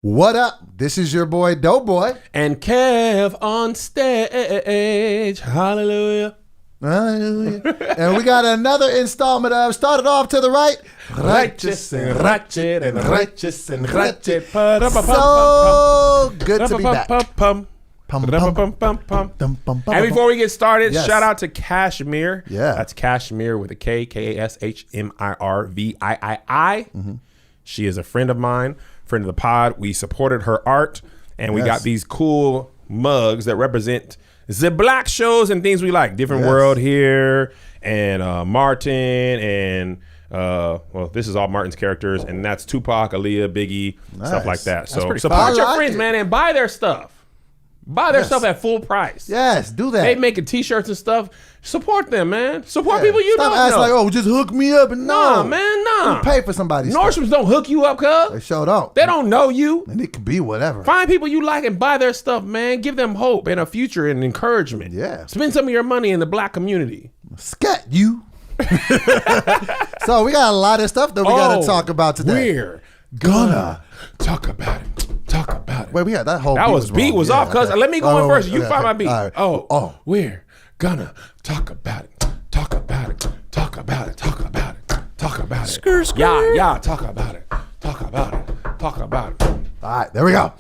What up? This is your boy Doughboy. And Kev on stage. Hallelujah. Hallelujah. And we got another installment of Started Off to the Right. Righteous and ratchet and righteous and ratchet. So good to be back. And before we get started, Yes. shout out to Kashmir. Yeah. That's Kashmir with a K, Kashmirvii. She is a friend of mine, friend of the pod. We supported her art, and we Yes. got these cool mugs that represent the black shows and things we like. Different Yes. World here, and Martin, and well, this is all Martin's characters, and that's Tupac, Aaliyah, Biggie, stuff like that. So fun. support I your like friends, it. man, and buy their stuff. Buy their Yes. stuff at full price. Yes, do that. They making t-shirts and stuff. Support them, man. Support people you Stop don't asking know. like, oh, just hook me up. And Nah, no, man, nah. You pay for somebody's stuff. Nordstrom's don't hook you up, They cuz. sure don't. They don't know you. And it could be whatever. Find people you like and buy their stuff, man. Give them hope and a future and encouragement. Yeah. Spend some of your money in the black community. Scat you. So we got a lot of stuff that we got to talk about today. We're gonna talk about it. Talk about it. Wait, we had that whole That beat wrong. was Yeah, off, cuz. okay. Let me go in first. You okay, find my okay. beat. All right. Oh. We're gonna talk about it. Talk about it. Talk about it. Talk about it. Talk about it. Yeah, talk about it. Talk about it. Talk about it. All right, there we go.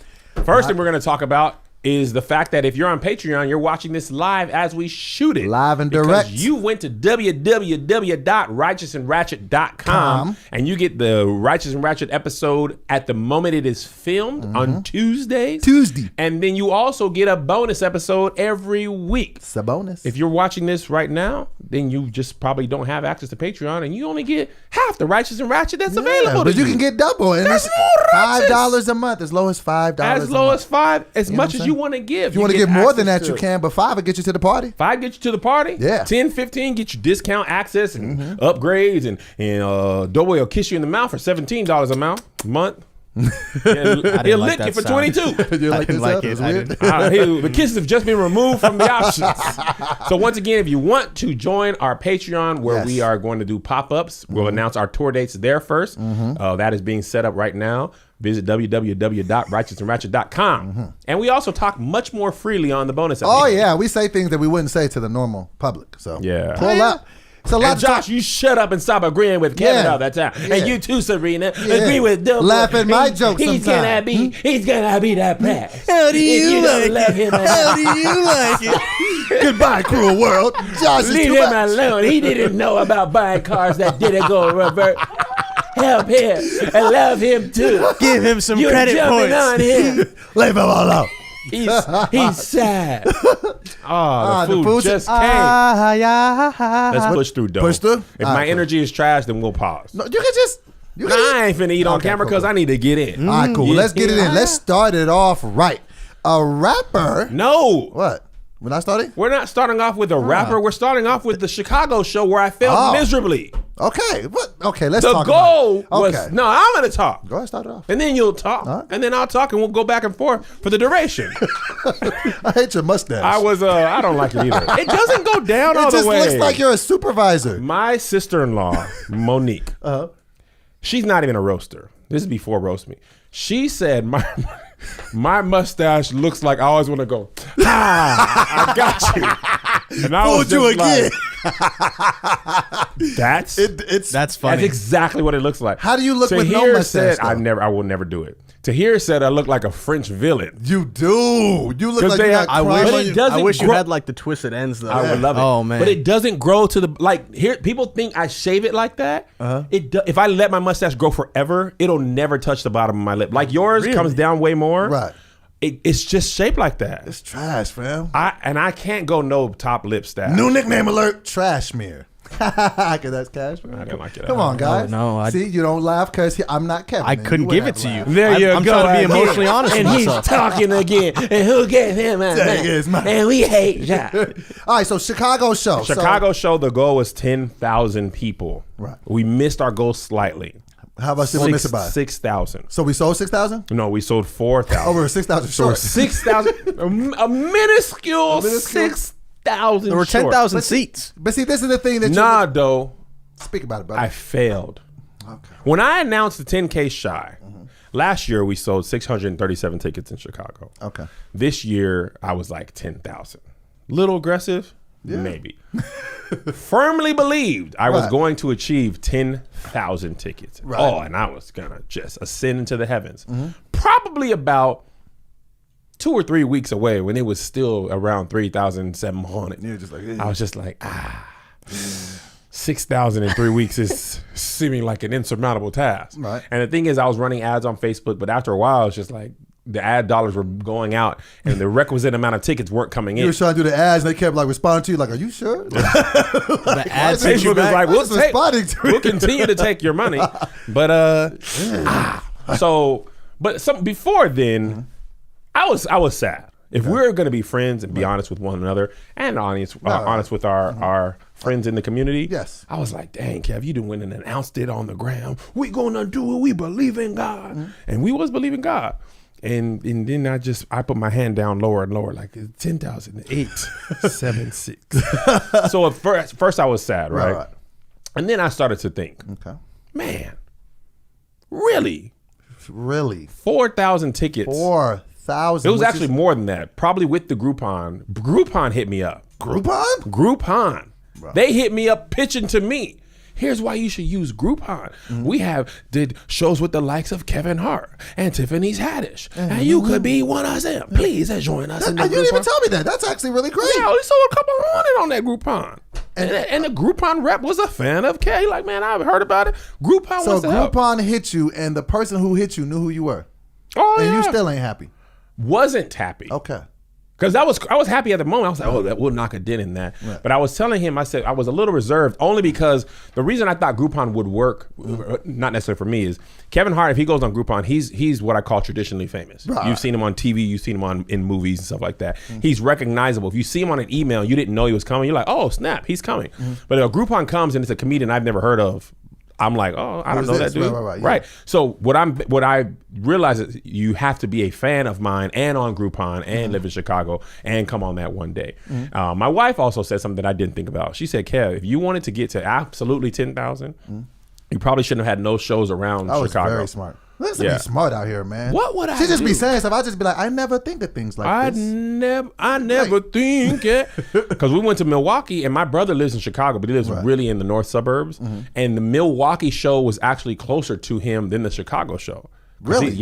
First thing we're going to talk about is the fact that if you're on Patreon, you're watching this live as we shoot it. Live and because direct. You went to www.righteousandratchet.com and you get the Righteous and Ratchet episode at the moment it is filmed on Tuesdays. Tuesday. And then you also get a bonus episode every week. It's a bonus. If you're watching this right now, then you just probably don't have access to Patreon and you only get half the Righteous and Ratchet that's available to but you can get double. And That's it's more righteous. $5 a month, as low as $5 as a low month. as $5, as know much what as I'm you saying? want to give. If you want to give more than that, access you to can, but $5 will get you to the party. it. 5 get you to the party. Yeah. 10, 15 get you discount access and upgrades, and Doughboy will kiss you in the mouth for $17 a month. He'll lick you for 22. You like this? like It's it. I weird. The kisses have just been removed from the options. So once again, if you want to join our Patreon, where Yes. we are going to do pop-ups, we'll announce our tour dates there first. That is being set up right now. Visit www.righteousandratchet.com. And we also talk much more freely on the bonus episode. Oh, yeah. We say things that we wouldn't say to the normal public. So Yeah. pull up. It's a lot And to talk. Josh, you shut up and stop agreeing with Kevin Yeah. all that time. Yeah. And you too, Serena, Yeah. agree with Doughboy. Laugh at my jokes He's sometime. gonna be, he's gonna be that pass. How do If you don't like love it? him How do you like it? Goodbye, cruel world. Josh is Leave too him much. alone. He didn't know about buying cars that didn't go reverse. Help him and love him too. Give him some You're credit jumping points. on him. Leave him alone. He's sad. Oh, the food just came. Yeah. Let's push through, though. Push through? If All my right, cool. energy is trash, then we'll pause. No, you can just. You can I ain't finna eat on Okay, camera cool, because cool. I need to get in. All right, cool. Yeah. Let's get it in. Let's start it off right. A rapper. No. What? We're not starting? We're not starting off with a rapper. We're starting off with the Chicago show where I failed Oh. miserably. Okay. What? Okay, let's The talk goal about it. was, Okay. no, I'm going to talk. Go ahead, start it off. And then you'll talk. All right. And then I'll talk and we'll go back and forth for the duration. I hate your mustache. I don't like it either. It doesn't go down all It the just way. looks like you're a supervisor. My sister-in-law, Monique, she's not even a roaster. This is before Roast Me. She said my mustache looks like I always want to go, I got you. And I was Fooled you just again. like, that's That's funny. That's exactly what it looks like. How do you look with no Tahir mustache, said, I will never do it. Tahir said I look like a French villain. You do. You look 'Cause like they you have- got I crime But on it you. doesn't wish you grow- had like the twisted ends though. I would love it. Oh man. But it doesn't grow to the here. People think I shave it like that. If I let my mustache grow forever, it'll never touch the bottom of my lip. Like yours comes down way more. Right. It's just shaped like that. It's trash, fam. I can't go no top lip stash. New nickname alert, Trashmere. Because that's Cashmere. I didn't like it. Come on, guys. no, I- See, you don't laugh because I'm not Kevin. I and couldn't would give have it to you. laughed. There you I'm go. trying to be again. emotionally honest And with he's myself. talking again. And who gave him a Take his man? money. And we hate Josh. All right, so Chicago show. Chicago show, the goal was 10,000 people. Right. We missed our goal slightly. So how much did we miss it by? 6,000. So we sold 6,000? No, we sold 4,000. Oh, we were 6,000 So we're short. 6,000. A minuscule 6,000. there were short. 10,000 seats. But see, this is the thing that Nah, though. Speak about it, brother. I failed. Okay. When I announced the 10K shy, Last year we sold 637 tickets in Chicago. Okay. This year I was like 10,000. Little aggressive, maybe. Firmly believed I was going to achieve 10,000 tickets. Right. Oh, and I was gonna just ascend into the heavens. Probably about 2 or 3 weeks away when it was still around 3,700. You're just like, I was just like, 6,000 in 3 weeks is seeming like an insurmountable task. Right. And the thing is, I was running ads on Facebook, but after a while, it's just like the ad dollars were going out and the requisite amount of tickets weren't coming in. You were trying to do the ads, and they kept like responding to you, like, "Are you sure?" The ad Facebook was like, we'll continue to take your money, but before then, I was sad. If we were going to be friends and be honest with one another and honest with our friends in the community, yes, I was like, dang, Kev, you done went and announced it on the ground. We gonna do it. We believe in God, and we was believing God. And then I put my hand down lower and lower, like 10,000, 8, 7, 6. So at first I was sad, right? And then I started to think, man, really? 4,000 tickets. 4,000. It was actually more than that. Probably with the Groupon. Groupon hit me up. Groupon. Right. They hit me up pitching to me. Here's why you should use Groupon. We did shows with the likes of Kevin Hart and Tiffany Haddish. And you could be one of them. Please join us in the You didn't even Groupon. tell me that. That's actually really great. Yeah, we sold a couple hundred on that Groupon. And the Groupon rep was a fan of K. Like, man, I've heard about it. Groupon So wants to help. Groupon hit you, and the person who hit you knew who you were. Oh, and yeah. you still ain't happy. Wasn't happy. Okay. Because I was happy at the moment. I was like, oh, that will knock a dent in that. Right. But I was telling him, I said I was a little reserved only because the reason I thought Groupon would work, not necessarily for me, is Kevin Hart, if he goes on Groupon, he's what I call traditionally famous. Right. You've seen him on TV, you've seen him in movies and stuff like that. He's recognizable. If you see him on an email, you didn't know he was coming, you're like, oh, snap, he's coming. But if a Groupon comes and it's a comedian I've never heard of, I'm like, oh, I don't know that dude. Right. So what I realized is you have to be a fan of mine and on Groupon and live in Chicago and come on that one day. My wife also said something that I didn't think about. She said, Kev, if you wanted to get to absolutely 10,000, you probably shouldn't have had no shows around Chicago. That was very smart. Listen, be smart out here, man. What would I She just do? be saying stuff. I just be like, I never think of things like this. I never think it. Because we went to Milwaukee, and my brother lives in Chicago, but he lives really in the north suburbs. And the Milwaukee show was actually closer to him than the Chicago show. Really?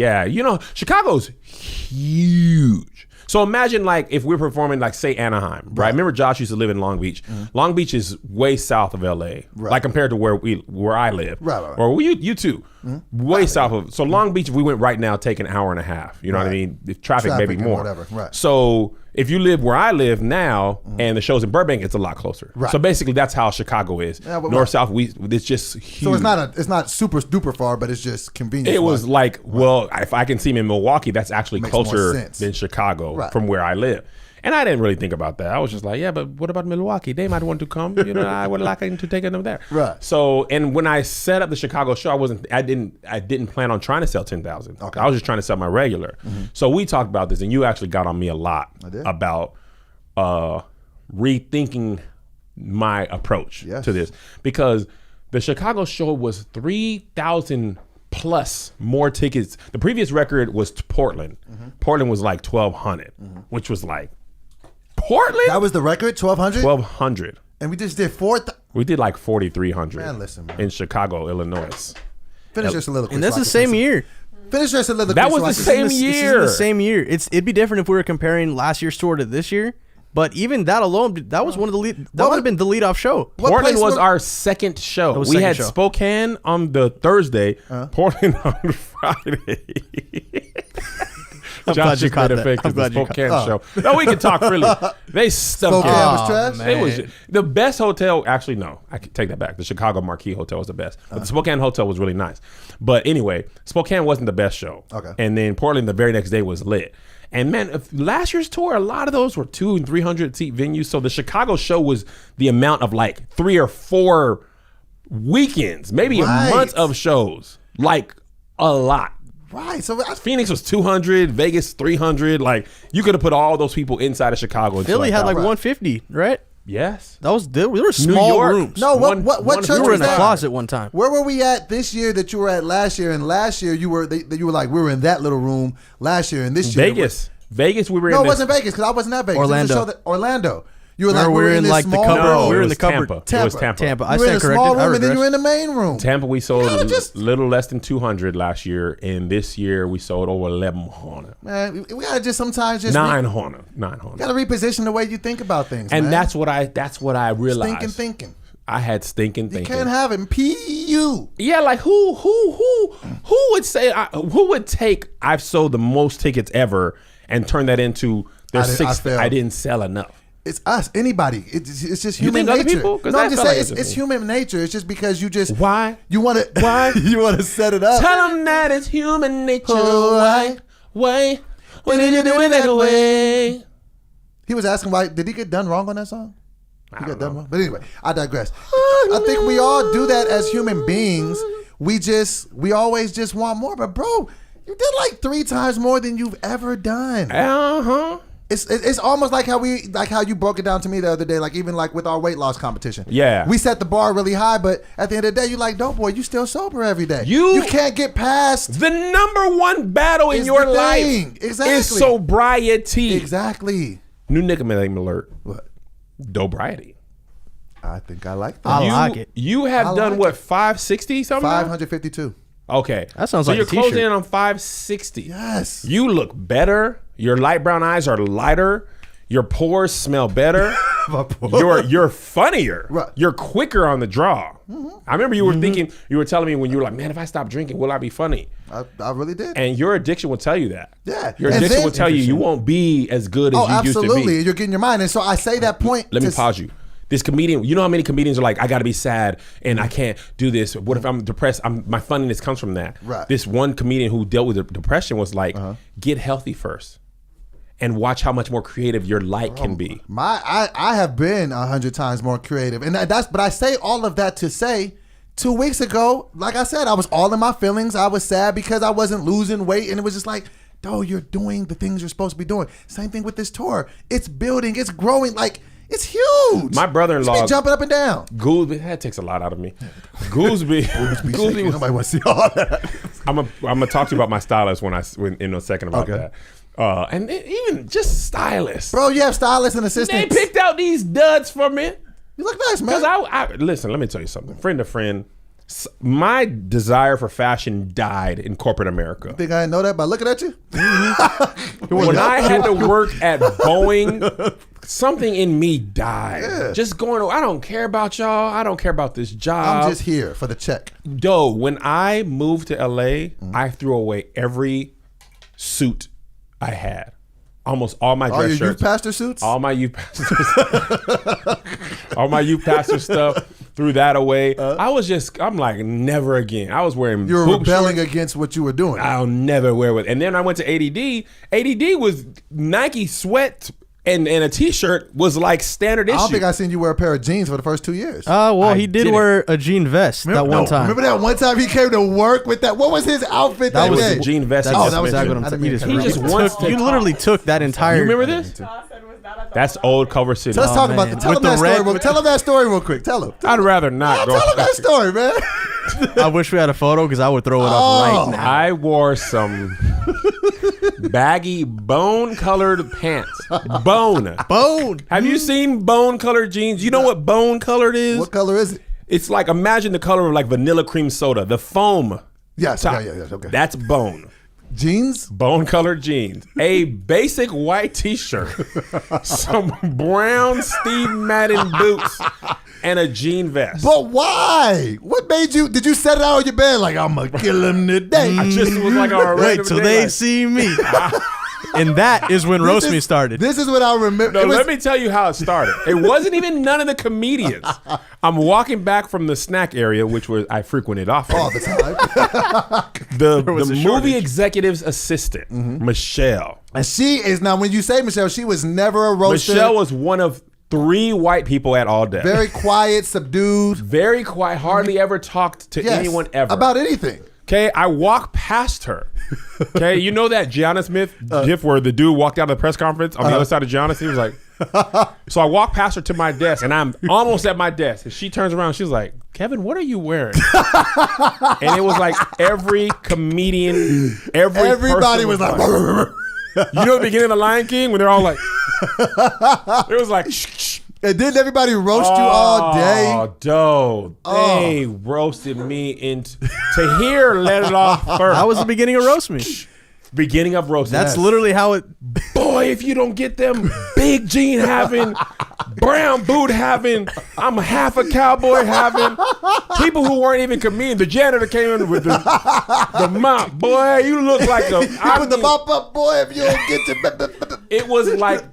Chicago's huge. So imagine like if we're performing like say Anaheim, right? Remember Josh used to live in Long Beach. Long Beach is way south of LA, like compared to where I live. Right. Or you too. Way south of. So Long Beach, if we went right now, take an hour and a half. You know what I mean? The traffic maybe more. Whatever. Right. So if you live where I live now and the show's in Burbank, it's a lot closer. Right. So basically that's how Chicago is. Yeah, north, south, it's just huge. So it's not super duper far, but it's just convenient. It was like, well, if I can see him in Milwaukee, that's actually closer than Chicago from where I live. And I didn't really think about that. I was just like, yeah, but what about Milwaukee? They might want to come. I would like to take them there. Right. So, and when I set up the Chicago show, I didn't plan on trying to sell 10,000. Okay. I was just trying to sell my regular. So we talked about this, and you actually got on me a lot about rethinking my approach to this, because the Chicago show was 3,000 plus more tickets. The previous record was Portland. Portland was like 1,200, which was like, Portland? That was the record, 1,200? 1,200. And we just did 4,000. We did like 4,300. Man, listen, man. In Chicago, Illinois. Finish your soliloquy. And that's the same year. Finish your soliloquy. That was the same year. The same year. It'd be different if we were comparing last year's tour to this year. But even that alone, that was one of the lead. That would have been the lead-off show. Portland was our second show. We had Spokane on the Thursday, Portland on the Friday. I'm glad you caught that. I'm glad you Spokane show. No, we can talk freely. They stumped Spokane was trash? Man. It was the best hotel. Actually, no, I can take that back. The Chicago Marquis Hotel was the best. But the Spokane Hotel was really nice. But anyway, Spokane wasn't the best show. Okay. And then Portland the very next day was lit. And man, last year's tour, a lot of those were 200 and 300 seat venues. So the Chicago show was the amount of like 3 or 4 weekends, maybe a month of shows, like a lot. Right. So Phoenix was 200, Vegas 300. Like you could have put all those people inside of Chicago. Philly had like 150, right? Yes. There were small York. rooms. No, what church We were in was a that? closet one time. Where were we at this year that you were at last year? And last year you were like, we were in that little room last year, and this year Vegas, we were in. No, it wasn't Vegas because I wasn't at Vegas. Orlando. It was a show Orlando. You were Remember like, we were in this like the small cupboard. room. No, we were it in the was cupboard. Tampa. It was Tampa. I You were in stand a small corrected. I room, and then you were regress. in the main room. Tampa, we sold gotta just- little less than 200 last year, and this year we sold over 1,100. Man, we gotta just sometimes just 900. gotta reposition the way you think about things. And man. that's what I realized. Stinking thinking. I had stinking You thinking. can't have it. P.U. Yeah, like who would say who would take I've sold the most tickets ever and turn that into I didn't sell enough. It's us. Anybody. It's just You human think other nature. people? 'Cause No, I I'm just felt like saying it's it's just me. human nature. It's just because you just Why? you want to Why? you want to set it up. Tell them that it's human nature. Why? Why did you do it that way? He was asking why did he get done wrong on that song? He got done wrong. But anyway, I digress. Oh, I think we all do that as human beings. We always just want more. But bro, you did like 3 times more than you've ever done. Uh-huh. It's almost like how you broke it down to me the other day, like even like with our weight loss competition. Yeah. We set the bar really high, but at the end of the day, you like, dope boy, you still sober every day. You can't get past The number one battle in Is your the life thing. Exactly. is sobriety. Exactly. New nickname alert. What? Dobriety. I think I like that. I like it. You have I done like what, it. 560 something? now? 552. Okay. That sounds so like a you're closing t-shirt. in on 560. Yes. You look better. Your light brown eyes are lighter. Your pores smell better. You're funnier. Right. You're quicker on the draw. I remember you were thinking, you were telling me when you were like, man, if I stop drinking, will I be funny? I really did. And your addiction will tell you that. Yeah. Your And addiction then- will tell you won't be as good as you used to absolutely. be. You're getting your mind. And so I say that point. Let me pause you. This comedian, you know how many comedians are like, I gotta be sad and I can't do this. What if I'm depressed? My funniness comes from that. Right. This one comedian who dealt with depression was like, get healthy first and watch how much more creative your light can be. I have been 100 times more creative, and but I say all of that to say, 2 weeks ago, like I said, I was all in my feelings. I was sad because I wasn't losing weight, and it was just like, "Dude, you're doing the things you're supposed to be doing." Same thing with this tour. It's building. It's growing. Like it's huge. My brother-in-law It's been jumping up and down. Goolsby, that takes a lot out of me. Goolsby was, Nobody wants to see all that. I'm gonna talk to you about my stylist when in a second about that. And even just stylists. Bro, you have stylists and They assistants. picked out these duds for me. You look nice, man. Because I listen, let me tell you something. Friend to friend, my desire for fashion died in corporate America. Think I didn't know that by looking at you? When I had to work at Boeing, something in me died. Yeah. Just going, I don't care about y'all. I don't care about this job. I'm just here for the check. Though, when I moved to LA, I threw away every suit I had. Almost all my All dress your shirts. youth pastor suits? All my youth pastor all my youth pastor stuff, threw that away. I'm like, never again. I was wearing You were boob rebelling shorts. against what you were doing. I'll never wear it. And then I went to ADD. ADD was Nike sweat and a t-shirt was like standard issue. I don't think I seen you wear a pair of jeans for the first 2 years. I He did didn't. wear a jean vest that one time. Remember that one time he came to work with that? What was his outfit That that was day? the jean vest. That's I Oh, just that was exactly what mentioned. I'm saying. He just You wants took- to you literally took that entire. You remember this? That's old Culver City. So let's talk about man. Tell With him the that story. red- Tell him that story real quick. Tell him. I'd rather not go. Tell him that story, man. I wish we had a photo because I would throw it up Oh. right now. I wore some baggy bone-colored pants. Bone. Have you seen bone-colored jeans? You know what bone-colored is? What color is it? It's like, imagine the color of like vanilla cream soda. The foam. Yes. top. Yeah. Okay. That's bone. Jeans? Bone-colored jeans. A basic white t-shirt. Some brown Steve Madden boots. And a jean vest. But why? What made you? Did you set it out on your bed like I'm gonna kill him today? I just was like, all right. Wait till they see me. And that is when Roast Me started. This is what I remember. No, let me tell you how it started. It wasn't even none of the comedians. I'm walking back from the snack area, which was I frequented often. all the time. The was a movie shortage. executive's assistant, Michelle. And she is now. When you say Michelle, she was never a roaster. Michelle was one of 3 white people at All Day. very quiet, subdued. Very quiet, hardly ever talked to Yes, anyone ever. about anything. Okay, I walk past her. Okay, you know that Gianna Smith gif where the dude walked out of the press conference on the other side of Gianna? He was like, So I walk past her to my desk, and I'm almost at my desk. And she turns around. She's like, "Kevin, what are you wearing?" And it was like every comedian, everybody was like, you know, the beginning of Lion King when they're all like, it was like, shh. And didn't everybody roast you all day? Oh, they roasted me into to hear Let It Off first. That was the beginning of Roast Me. Beginning of roast. That's literally how it. Boy, if you don't get them big jean having, brown boot having, I'm a half a cowboy having, people who weren't even comedians. The janitor came in with the mop. Boy, you look like a. You put the mop up, boy, if you don't get to. It was like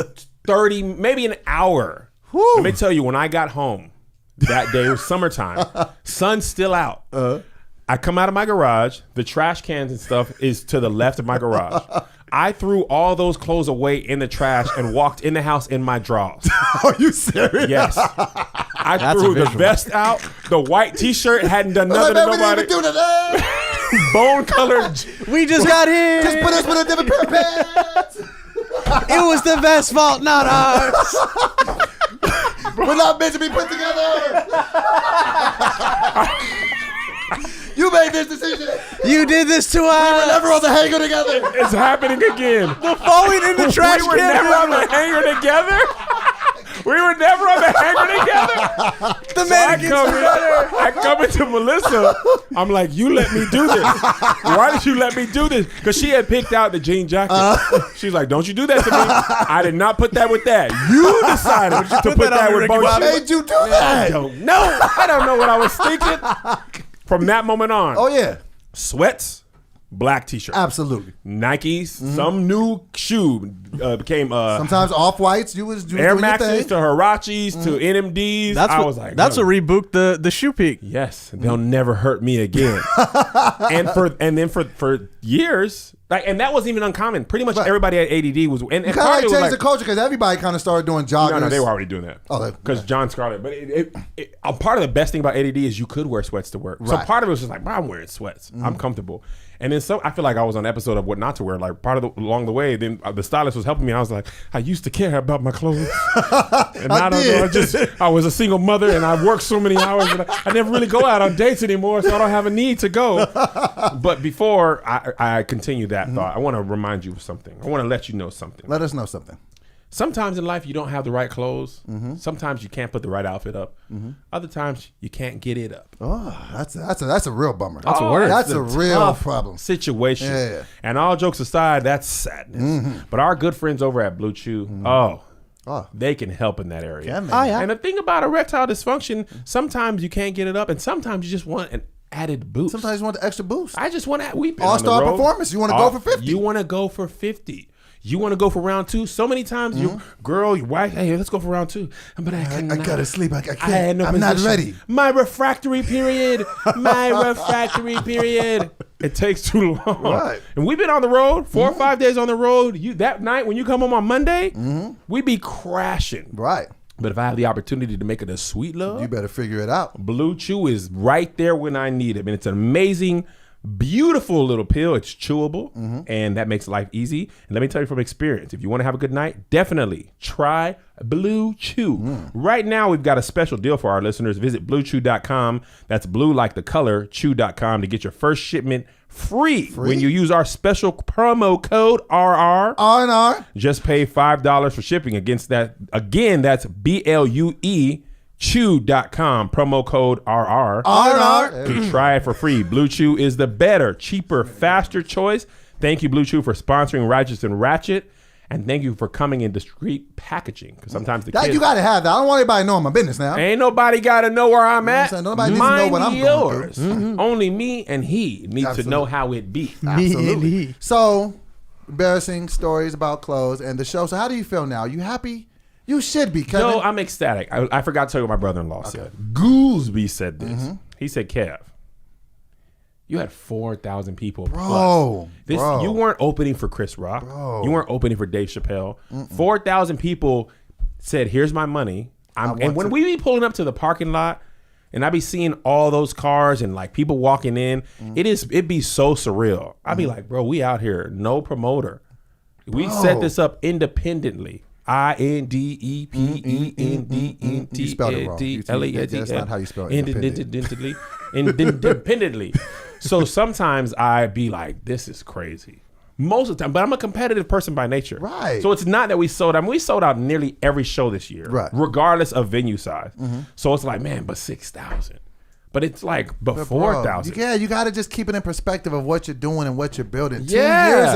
30, maybe an hour. Whew. Let me tell you, when I got home that day, it was summertime, sun's still out. I come out of my garage, the trash cans and stuff is to the left of my garage. I threw all those clothes away in the trash and walked in the house in my drawers. Are you serious? Yes. I threw the vest out, the white t-shirt, hadn't done nothing to nobody. Bone colored. We just got here. Just put us with a different pair of pants. It was the best fault, not ours. We're not meant to be put together. You made this decision. You did this to us. We were never on the hanger together. It's happening again. The falling in the trash We were can. never on the hanger together. We were never on the hanger together. The So mannequins I come into Melissa. I'm like, you let me do this. Why did you let me do this? Because she had picked out the jean jacket. She's like, don't you do that to me. I did not put that with that. You decided to put that with both. Why made you do that? I don't know. I don't know what I was thinking. From that moment on. Oh, yeah. Sweats, black t-shirt. Absolutely. Nikes, some new shoe became Sometimes off-whites. You was doing Air your Maxes thing. to Harachis to NMDs. I was like, that's what rebooked the shoe peak. yes, they'll never hurt me again. and then for years, like, and that wasn't even uncommon. Pretty much everybody at ADD was, and You part kind of it of was changed the culture because everybody kind of started doing joggers. no, they were already doing that. Oh, Because John Scarlett. But a part of the best thing about ADD is you could wear sweats to work. So Right. part of it was just like, I'm wearing sweats. I'm comfortable. And then I feel like I was on an episode of what not to wear. Like along the way, then the stylist was helping me. I was like, I used to care about my clothes. And I don't know. I was a single mother and I worked so many hours. But I never really go out on dates anymore, so I don't have a need to go. But before I continue that thought, I want to remind you of something. I want to let you know something. Let us know something. Sometimes in life you don't have the right clothes. Sometimes you can't put the right outfit up. Other times you can't get it up. Oh, that's a real bummer. That's a word. That's a real problem. Situation. Yeah. And all jokes aside, that's sadness. But our good friends over at BlueChew, they can help in that area. Yeah, man. Oh, yeah. And the thing about erectile dysfunction, sometimes you can't get it up, and sometimes you just want an added boost. Sometimes you want the extra boost. I just want to. We've been All-star on the road. performance. You want to go for 50. You want to go for 50. You want to go for round 2. So many times, your girl, your wife, hey, let's go for round 2. But I gotta sleep. I can't. had no I'm not position. ready. My refractory period. My refractory period. It takes too long. Right. And we've been on the road, 4 or 5 days on the road. That night when you come home on Monday, we be crashing. Right. But if I have the opportunity to make it a sweet love, You better figure it out. BlueChew is right there when I need it. And it's an amazing, beautiful little pill. It's chewable, and that makes life easy. And let me tell you from experience, if you want to have a good night, definitely try BlueChew. Right now, we've got a special deal for our listeners. Visit BlueChew.com. That's blue like the color, chew.com to get your first shipment free when you use our special promo code RR. R&R. Just pay $5 for shipping against that. Again, that's BLUE. Chew.com, promo code RR. R&R. To try it for free. BlueChew is the better, cheaper, faster choice. Thank you, BlueChew, for sponsoring Righteous and Ratchet. And thank you for coming in discreet packaging. Because sometimes the kids... You got to have that. I don't want anybody knowing my business now. Ain't nobody got to know where I'm at. Nobody needs to know what I'm going through. Only me and he need to know how it be. Absolutely. So, embarrassing stories about clothes and the show. So how do you feel now? You happy? You should be, Kevin. No, I'm ecstatic. I forgot to tell you what my brother-in-law said. Goolsby said this. He said, Kev, you had 4,000 people plus. Bro. You weren't opening for Chris Rock. Bro. You weren't opening for Dave Chappelle. 4,000 people said, here's my money. And when we be pulling up to the parking lot and I be seeing all those cars and like people walking in, it'd be so surreal. I'd be like, bro, we out here, no promoter. We set this up independently. INDEPENDENT. You spelled it wrong. That's not how you spell it. Independently. So sometimes I be like, this is crazy. Most of the time, but I'm a competitive person by nature. Right. So it's not that we sold out. I mean, we sold out nearly every show this year, right, regardless of venue size. So it's like, man, but 6,000. But it's like before 4,000. Yeah, you got to just keep it in perspective of what you're doing and what you're building. Yeah. 2 years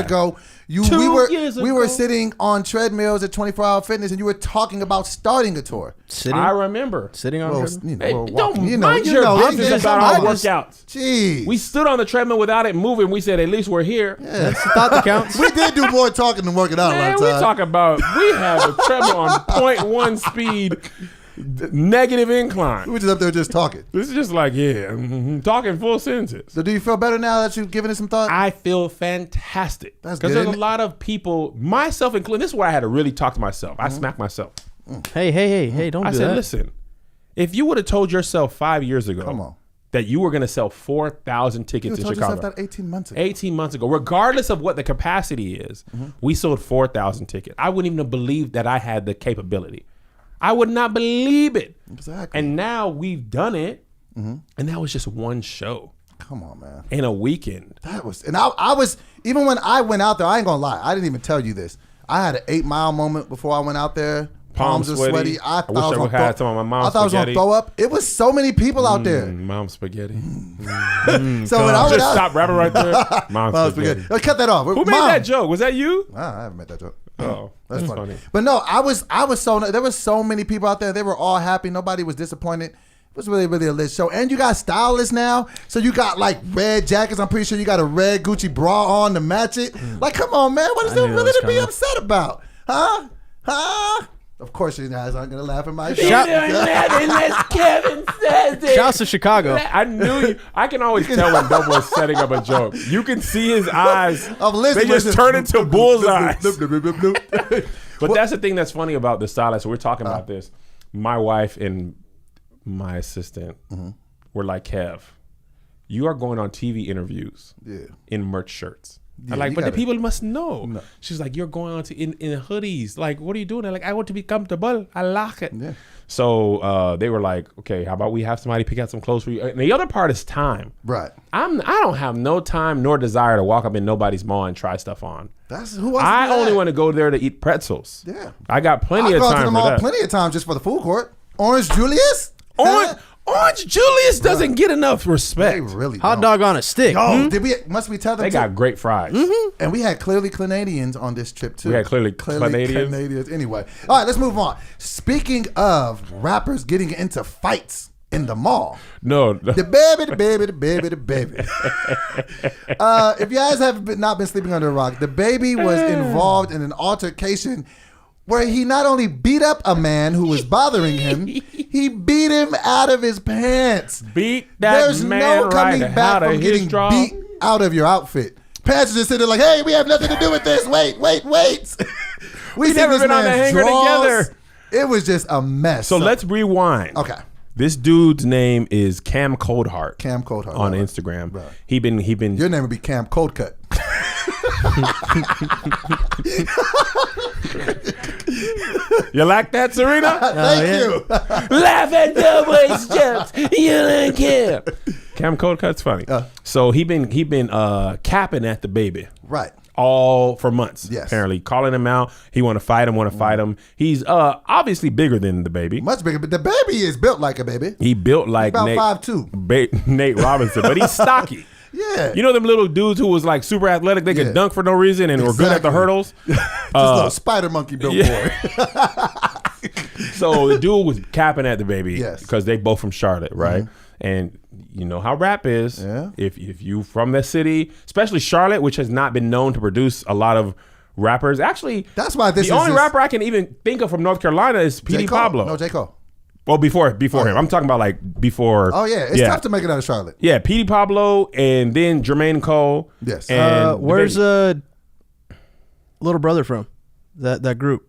ago, we were sitting on treadmills at 24 Hour Fitness, and you were talking about starting a tour. I remember sitting on. Don't mind your business about our workouts. Jeez, we stood on the treadmill without it moving. We said, at least we're here. Yeah. That's the thought that counts. We did do more talking than working out. Man, we talk about we have a treadmill on 0.1 speed. Negative incline. We're just up there just talking. This is just like, talking full sentences. So do you feel better now that you've given it some thought? I feel fantastic. That's good. Because there's a lot of people, myself included, this is where I had to really talk to myself. I smacked myself. Hey, don't do that. I said, listen, if you would have told yourself 5 years ago that you were going to sell 4,000 tickets in Chicago. You told yourself that 18 months ago. 18 months ago. Regardless of what the capacity is, we sold 4,000 tickets. I wouldn't even believe that I had the capability. I would not believe it. Exactly. And now we've done it, and that was just one show. Come on, man. In a weekend. That was, and I was, even when I went out there, I ain't gonna lie, I didn't even tell you this. I had an 8 Mile moment before I went out there. Palms were sweaty. I thought I was gonna throw up. It was so many people out there. Mom spaghetti. So when I was just stop rapping right there. Mom spaghetti. Cut that off. Who made that joke? Was that you? I haven't made that joke. Oh, that's funny. But no, I was so, there was so many people out there. They were all happy. Nobody was disappointed. It was really, really a lit show. And you got stylists now. So you got like red jackets. I'm pretty sure you got a red Gucci bra on to match it. Like, come on, man. What is there really to be upset about? Huh? Of course you guys aren't gonna laugh at my show. Unless Kevin says it. Shouts to Chicago. I knew you. I can always tell when Dope was setting up a joke. You can see his eyes. They just turn into bullseyes. But that's the thing that's funny about the stylist. We're talking about this. My wife and my assistant were like, Kev, you are going on TV interviews in merch shirts. Yeah, but the people must know. No. She's like, you're going on to in hoodies. Like, what are you doing? I'm like, I want to be comfortable. I like it. Yeah. So they were like, okay, how about we have somebody pick out some clothes for you? And the other part is time. Right. I don't have no time nor desire to walk up in nobody's mall and try stuff on. That's who else. I only want to go there to eat pretzels. Yeah. I got plenty of time for that. Plenty of time just for the food court. Orange Julius. Orange Julius doesn't get enough respect. They really hot dog on a stick. Oh, must we tell them? They got great fries. And we had clearly Canadians on this trip too. We had clearly Canadians. Anyway, all right, let's move on. Speaking of rappers getting into fights in the mall. No. The baby. If you guys have not been sleeping under a rock, DaBaby was involved in an altercation where he not only beat up a man who was bothering him, he beat him out of his pants. Beat that There's man no coming back from getting beat out of your outfit. Pants are just sitting there like, hey, we have nothing to do with this. Wait. We never been on the hanger together. It was just a mess. So let's rewind. Okay. This dude's name is Cam Coldheart. Cam Coldheart on Instagram. Right. He been. Your name would be Cam Coldcut. You like that, Serena? Thank you. Laugh at Doughboy's jokes. You don't care. Cam Coldcut's funny. So he been capping at DaBaby. Right. All for months. Yes. Apparently calling him out. He want to fight him. He's obviously bigger than DaBaby. Much bigger, but DaBaby is built like a baby. He built like about 5'2". Nate Robinson, but he's stocky. Yeah. You know them little dudes who was like super athletic, they could dunk for no reason and were good at the hurdles? Just a little spider monkey built boy. So the dude was capping at DaBaby because they both from Charlotte, right? And you know how rap is. Yeah. If you from the city, especially Charlotte, which has not been known to produce a lot of rappers. Actually, that's why the only rapper I can even think of from North Carolina is P.D. Pablo. No, J. Cole. Well, before him. I'm talking about like before. Oh, yeah. It's tough to make it out of Charlotte. Yeah, P.D. Pablo and then Jermaine Cole. Yes. And where's Little Brother from? That group.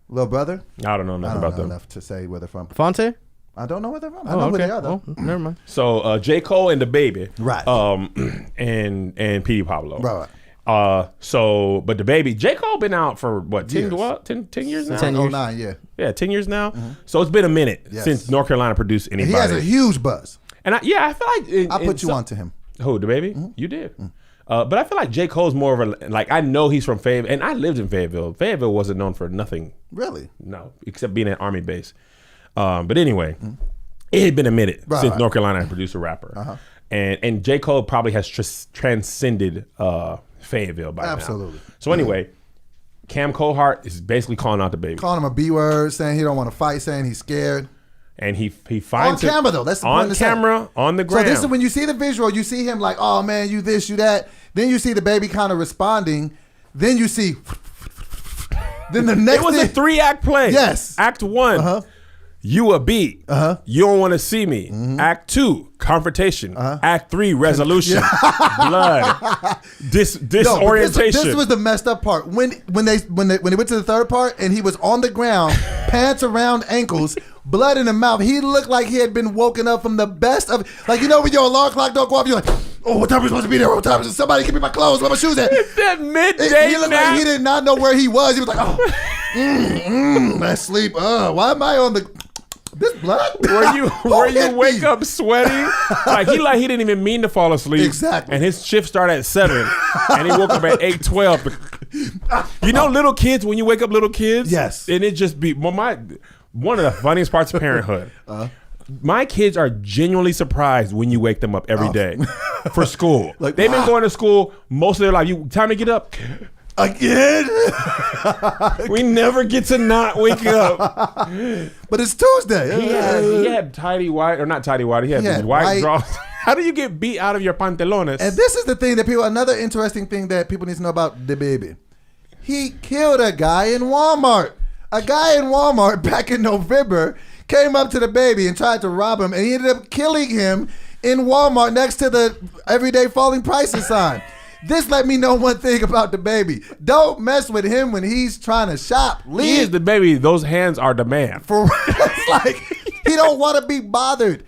Little Brother? I don't know nothing about them. Enough to say where they're from. Fonte? I don't know where they're from. I know who they are, though. Oh, never mind. So J. Cole and DaBaby. Right. And P.D. Pablo. Right. But DaBaby, J. Cole been out for what, 10 years now? 10 years. 09, yeah. Yeah, 10 years now. So it's been a minute since North Carolina produced anybody. He has a huge buzz. And I feel like... I put you onto him. Who, DaBaby? You did. But I feel like J. Cole's more of a... Like, I know he's from Fayetteville, and I lived in Fayetteville. Fayetteville wasn't known for nothing. Really? No, except being an Army base. But anyway, it had been a minute since North Carolina had produced a rapper. And J. Cole probably has transcended Fayetteville by now. Absolutely. So anyway, Cam Coldheart is basically calling out DaBaby. Calling him a B word, saying he don't want to fight, saying he's scared. And he finds on camera though. That's the point. On camera, on the ground. So this is when you see the visual, you see him like, oh man, you this, you that. Then you see DaBaby kind of responding. Then you see. Then the next. It was a 3-act play. Yes. Act 1. You a beat. You don't want to see me. Act 2, confrontation. Act 3, resolution. Blood. Disorientation. This was the messed up part. When they went to the third part and he was on the ground, pants around ankles, blood in the mouth. He looked like he had been woken up from the best of, like, you know when your alarm clock don't go off, you're like, oh, what time are we supposed to be there? What time is it? Somebody give me my clothes. Where my shoes at? It's that midday He looked like he did not know where he was. He was like, oh, I sleep. Why am I on the... This blood? Where you wake up sweaty? Like he didn't even mean to fall asleep. Exactly. And his shift started at 7, and he woke up at 8:12. You know, little kids, when you wake up, little kids. Yes. And it just be one of the funniest parts of parenthood. My kids are genuinely surprised when you wake them up every day for school. Like, they've been going to school most of their life. Time to get up. Again? We never get to not wake up. But it's Tuesday. He had tidy white, or not tidy white. He had these white drawers. How do you get beat out of your pantalones? And this is the thing that another interesting thing that people need to know about DaBaby. He killed a guy in Walmart. A guy in Walmart back in November came up to DaBaby and tried to rob him, and he ended up killing him in Walmart next to the everyday falling prices sign. This let me know one thing about DaBaby. Don't mess with him when he's trying to shop. He is DaBaby. Those hands are the man. For it's like he don't want to be bothered.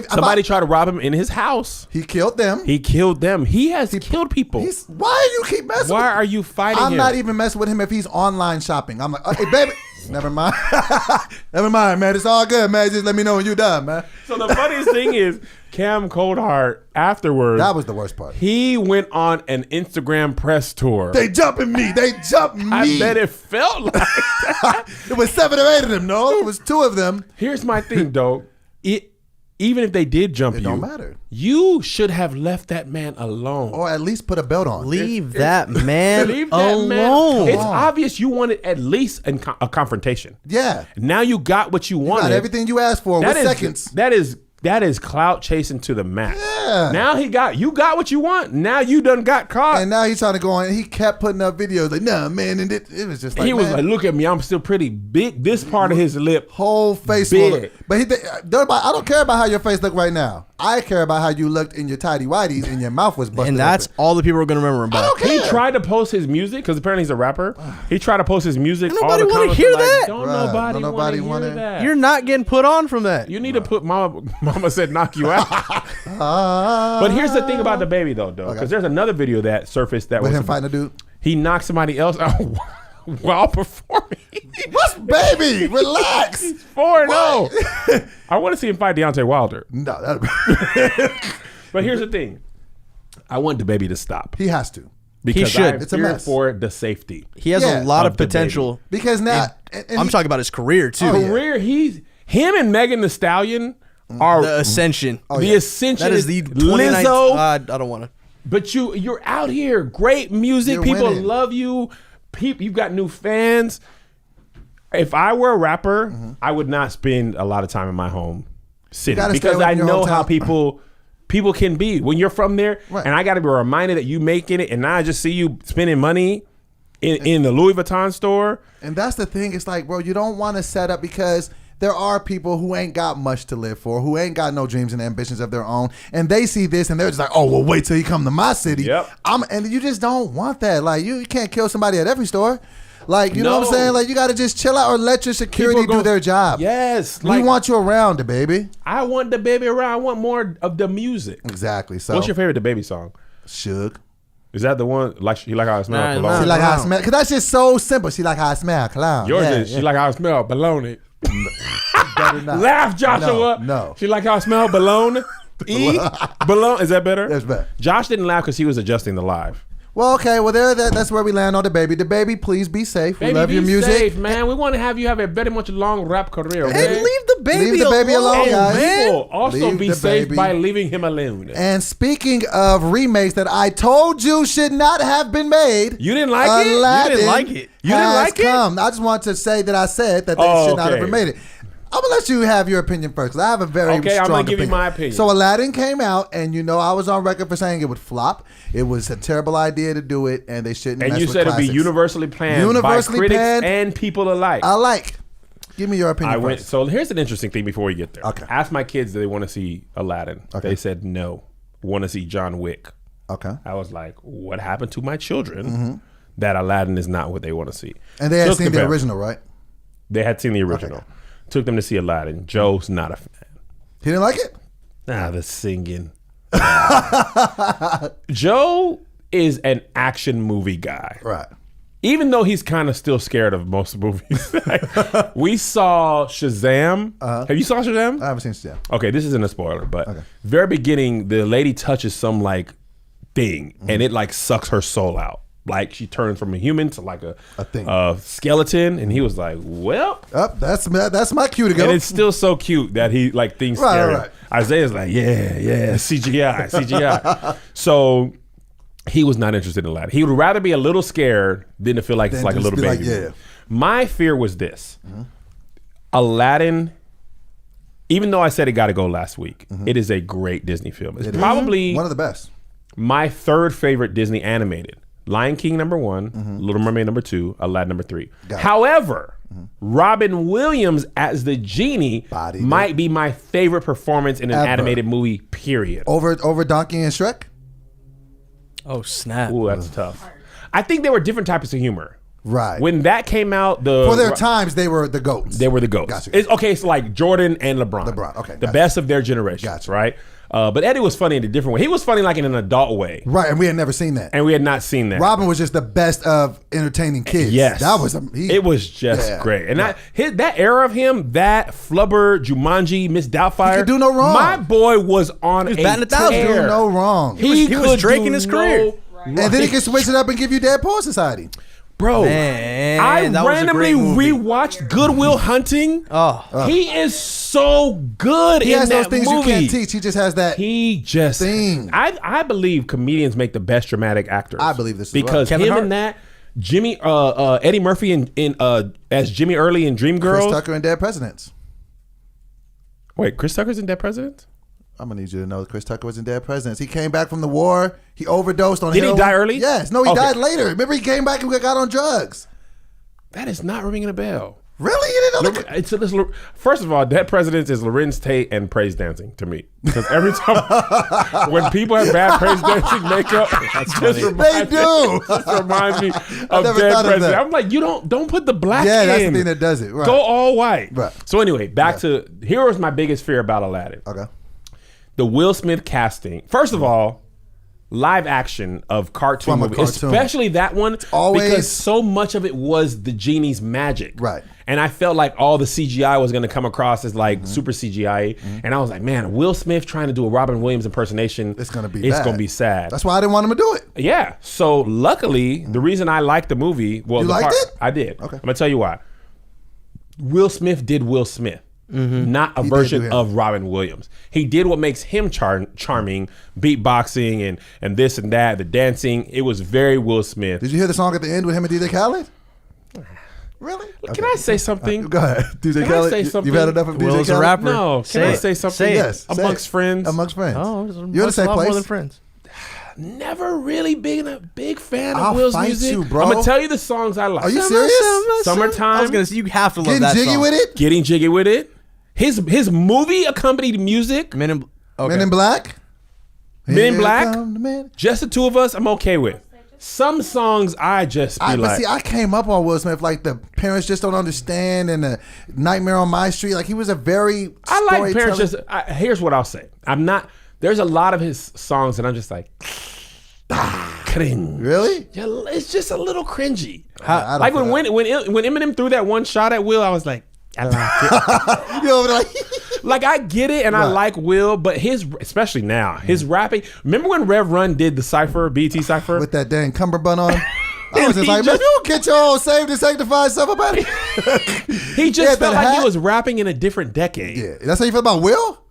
Somebody tried to rob him in his house. He killed them. He has killed people. Why do you keep messing with him? Why are you fighting him? I'm not even messing with him if he's online shopping. I'm like, hey, baby. Never mind. Never mind, man. It's all good, man. Just let me know when you're done, man. So the funniest thing is, Cam Coldheart, afterwards. That was the worst part. He went on an Instagram press tour. They jumping me. I bet it felt like that. It was 7 or 8 of them, no? It was 2 of them. Here's my thing, though. Even if they did jump you, it don't matter. You should have left that man alone. Or at least put a belt on. Leave that man alone. It's obvious you wanted at least a confrontation. Yeah. Now you got what you wanted. You got everything you asked for with seconds. That is clout chasing to the max. Yeah. Now you got what you want. Now you done got caught. And now he's trying to go on. He kept putting up videos like, nah, man. And it was just like, he was like, look at me. I'm still pretty big. This part of his lip. Whole face. Big. But I don't care about how your face look right now. I care about how you looked in your tidy whities and your mouth was busted. And that's all the people are going to remember about. I don't care. He tried to post his music because apparently he's a rapper. He tried to post his music. Nobody want to hear that. Don't nobody want to hear that. You're not getting put on from that. You need to put Mama said knock you out. But here's the thing about DaBaby though, because there's another video that surfaced that with was him fighting a dude. He knocked somebody else out while performing. What's baby? Relax. He's 4-0. I want to see him fight Deontay Wilder. No, but here's the thing. I want DaBaby to stop. He has to. Because he should. I fear for the safety. He has a lot of potential. Because now I'm talking about his career too. Him and Megan Thee Stallion are the ascension. The ascension. That is the Lizzo. I don't want to. But you're out here. Great music. You're People winning. love you. You've got new fans. If I were a rapper, I would not spend a lot of time in my home city because I know how people can be when you're from there. Right. And I got to be reminded that you making it, and now I just see you spending money in the Louis Vuitton store. And that's the thing. It's like, bro, you don't want to set up because there are people who ain't got much to live for, who ain't got no dreams and ambitions of their own, and they see this and they're just like, oh, well, wait till you come to my city. Yep. And you just don't want that. Like, you can't kill somebody at every store. Like, you know what I'm saying? Like, you got to just chill out or let your security do their job. Yes. We want you around, DaBaby. I want DaBaby around. I want more of the music. Exactly. So, what's your favorite DaBaby song? Suge. Is that the one? Like she like how I smell Nah, cologne? She like how I smell. Because that's just so simple. She like how I smell. Clown. Yours is she like how I smell bologna. Better not. Laugh, Joshua. No. She like how I smell bologna. Bologna. Is that better? That's better. Josh didn't laugh because he was adjusting the live. Well, okay. Well, that's where we land on DaBaby. DaBaby, please be safe. Baby, we love be your music. safe, man. We want to have you have a very much long rap career. And Okay? leave the baby Leave the baby alone, And guys. people also Leave be the safe baby. by leaving him alone. And speaking of remakes that I told you should not have been made, You didn't like it? You Aladdin didn't like it? You didn't has like it? come. I just want to say that I said that they Oh, should not have okay. been made it. I'm gonna let you have your opinion first, because I have a very Okay, strong I'm gonna give you opinion. my opinion. So Aladdin came out, and I was on record for saying it would flop. It was a terrible idea to do it, and they shouldn't. And mess you with said it'd be classics. universally panned Universally by critics panned. and people alike. I like. Give me your opinion I went. first. So here's an interesting thing before we get there. Okay. Ask my kids do they want to see Aladdin. Okay. They said no. Want to see John Wick. Okay. I was like, what happened to my children that Aladdin is not what they want to see? And they had Took seen them the back. original, right? They had seen the original. Okay. Took them to see Aladdin. Joe's not a fan. He didn't like it? The singing. Joe is an action movie guy. Right. Even though he's kind of still scared of most movies. We saw Shazam. Have you saw Shazam? I haven't seen Shazam. Okay, this isn't a spoiler, but very beginning, the lady touches some like thing and it like sucks her soul out. Like she turns from a human to like a thing. skeleton, and he was like, "Well," That's my cue to go. and it's still so cute that he like thinks Right, scary. right. Isaiah's like, "Yeah, CGI." So he was not interested in Aladdin. He would rather be a little scared than to feel like it's Than like a just little be baby. like, yeah. movie. My fear was this: Aladdin. Even though I said it got to go last week, it is a great Disney film. It's probably one of the best. my third favorite Disney animated. Lion King number 1, Little Mermaid number 2, Aladdin number 3. Got it. However, Robin Williams as the genie Bodied might be my favorite performance in an Ever. animated movie, period. Over Donkey and Shrek? Oh snap! Ooh, that's tough. I think they were different types of humor. Right. When that came out, For their times, they were the GOATs. they were the GOATs. Gotcha. It's like Jordan and LeBron. Okay, The gotcha. best of their generation, Gotcha. right? But Eddie was funny in a different way. He was funny like in an adult way. Right, and we had never seen that. And we had not seen that. Robin was just the best of entertaining kids. Yes, That was it was just Yeah. great, and that era of him, that Flubber, Jumanji, Miss Doubtfire, He could do no wrong. My boy was on a batting 1,000. tear. do no wrong. He was could Drake do in his no career. wrong. And then he can switch it up and give you Dead Poet Society. Bro, Man, I that was a randomly great movie. rewatched Good Will Hunting. He is so good He in has those that things movie. you can't teach. He just has that. He just Thing. I believe comedians make the best dramatic actors. I believe this as because well. Kevin him Hart. and that Jimmy Eddie Murphy in as Jimmy Early in Dreamgirls. Chris Tucker and Dead Presidents. Wait, Chris Tucker's in Dead Presidents? I'm gonna need you to know that Chris Tucker was in Dead Presidents. He came back from the war. He overdosed on Did he heroin. die early? Yes. No, he Okay. died later. Remember, he came back and got on drugs. That is not ringing a bell. Really? You didn't know that? It's first of all, Dead Presidents is Lorenz Tate and praise dancing to me. Because every time when people have bad praise dancing makeup, They do. just reminds me of never Dead thought of Presidents. that. I'm like, you don't put the black Yeah, in. that's the thing that does it. Right. Go all white. Right. So anyway, back to here was my biggest fear about Aladdin. Okay. The Will Smith casting. First of all, live action of cartoon From a movie, cartoon. especially that one, always- because so much of it was the genie's magic. Right. And I felt like all the CGI was going to come across as like super CGI, and I was like, man, Will Smith trying to do a Robin Williams impersonation, It's gonna be it's bad. going to be sad. That's why I didn't want him to do it. Yeah. So luckily, the reason I liked the movie, well, You the liked part, it? I did. Okay. I'm gonna tell you why. Will Smith did Will Smith, not a He did version do him. of Robin Williams. He did what makes him charming, beatboxing and this and that, the dancing. It was very Will Smith. Did you hear the song at the end with him and DJ Khaled? Really? Can I say something? Go ahead. DJ Can I Khaled. say something? You've had enough of DJ Will's a Khaled? rapper. No. Can Say I it. say something? Say it. Yes. say Amongst it. friends. Amongst friends. Oh, You're in the same a lot more place. than friends. Never really been a big fan of I'll Will's fight music. you, bro. I'm gonna tell you the songs I like. Are you serious? Summertime. I was gonna say you have to love Getting that jiggy song. with it? Getting jiggy with it. His movie accompanied music. Men in okay. Men in Black? Men in Here Black? come the men. Just the two of us, I'm okay with. Some songs I just be But like, see, I came up on Will Smith like the parents just don't understand and the Nightmare on My Street. Like he was a very I like parents storytelling- just. Here's what I'll say. I'm not. There's a lot of his songs that I'm just like, come cringe. Really? Yeah, it's just a little cringy. I don't Like feel when Eminem threw that one shot at Will, I was like, I like it. You over there like, Like I get it, and I like Will, but especially now, his rapping. Remember when Rev Run did the cipher, BT cipher, with that dang cummerbund on? I was just like, man, you get your own saved and sanctified stuff about it. he just felt like he was rapping in a different decade. Yeah, that's how you feel about Will?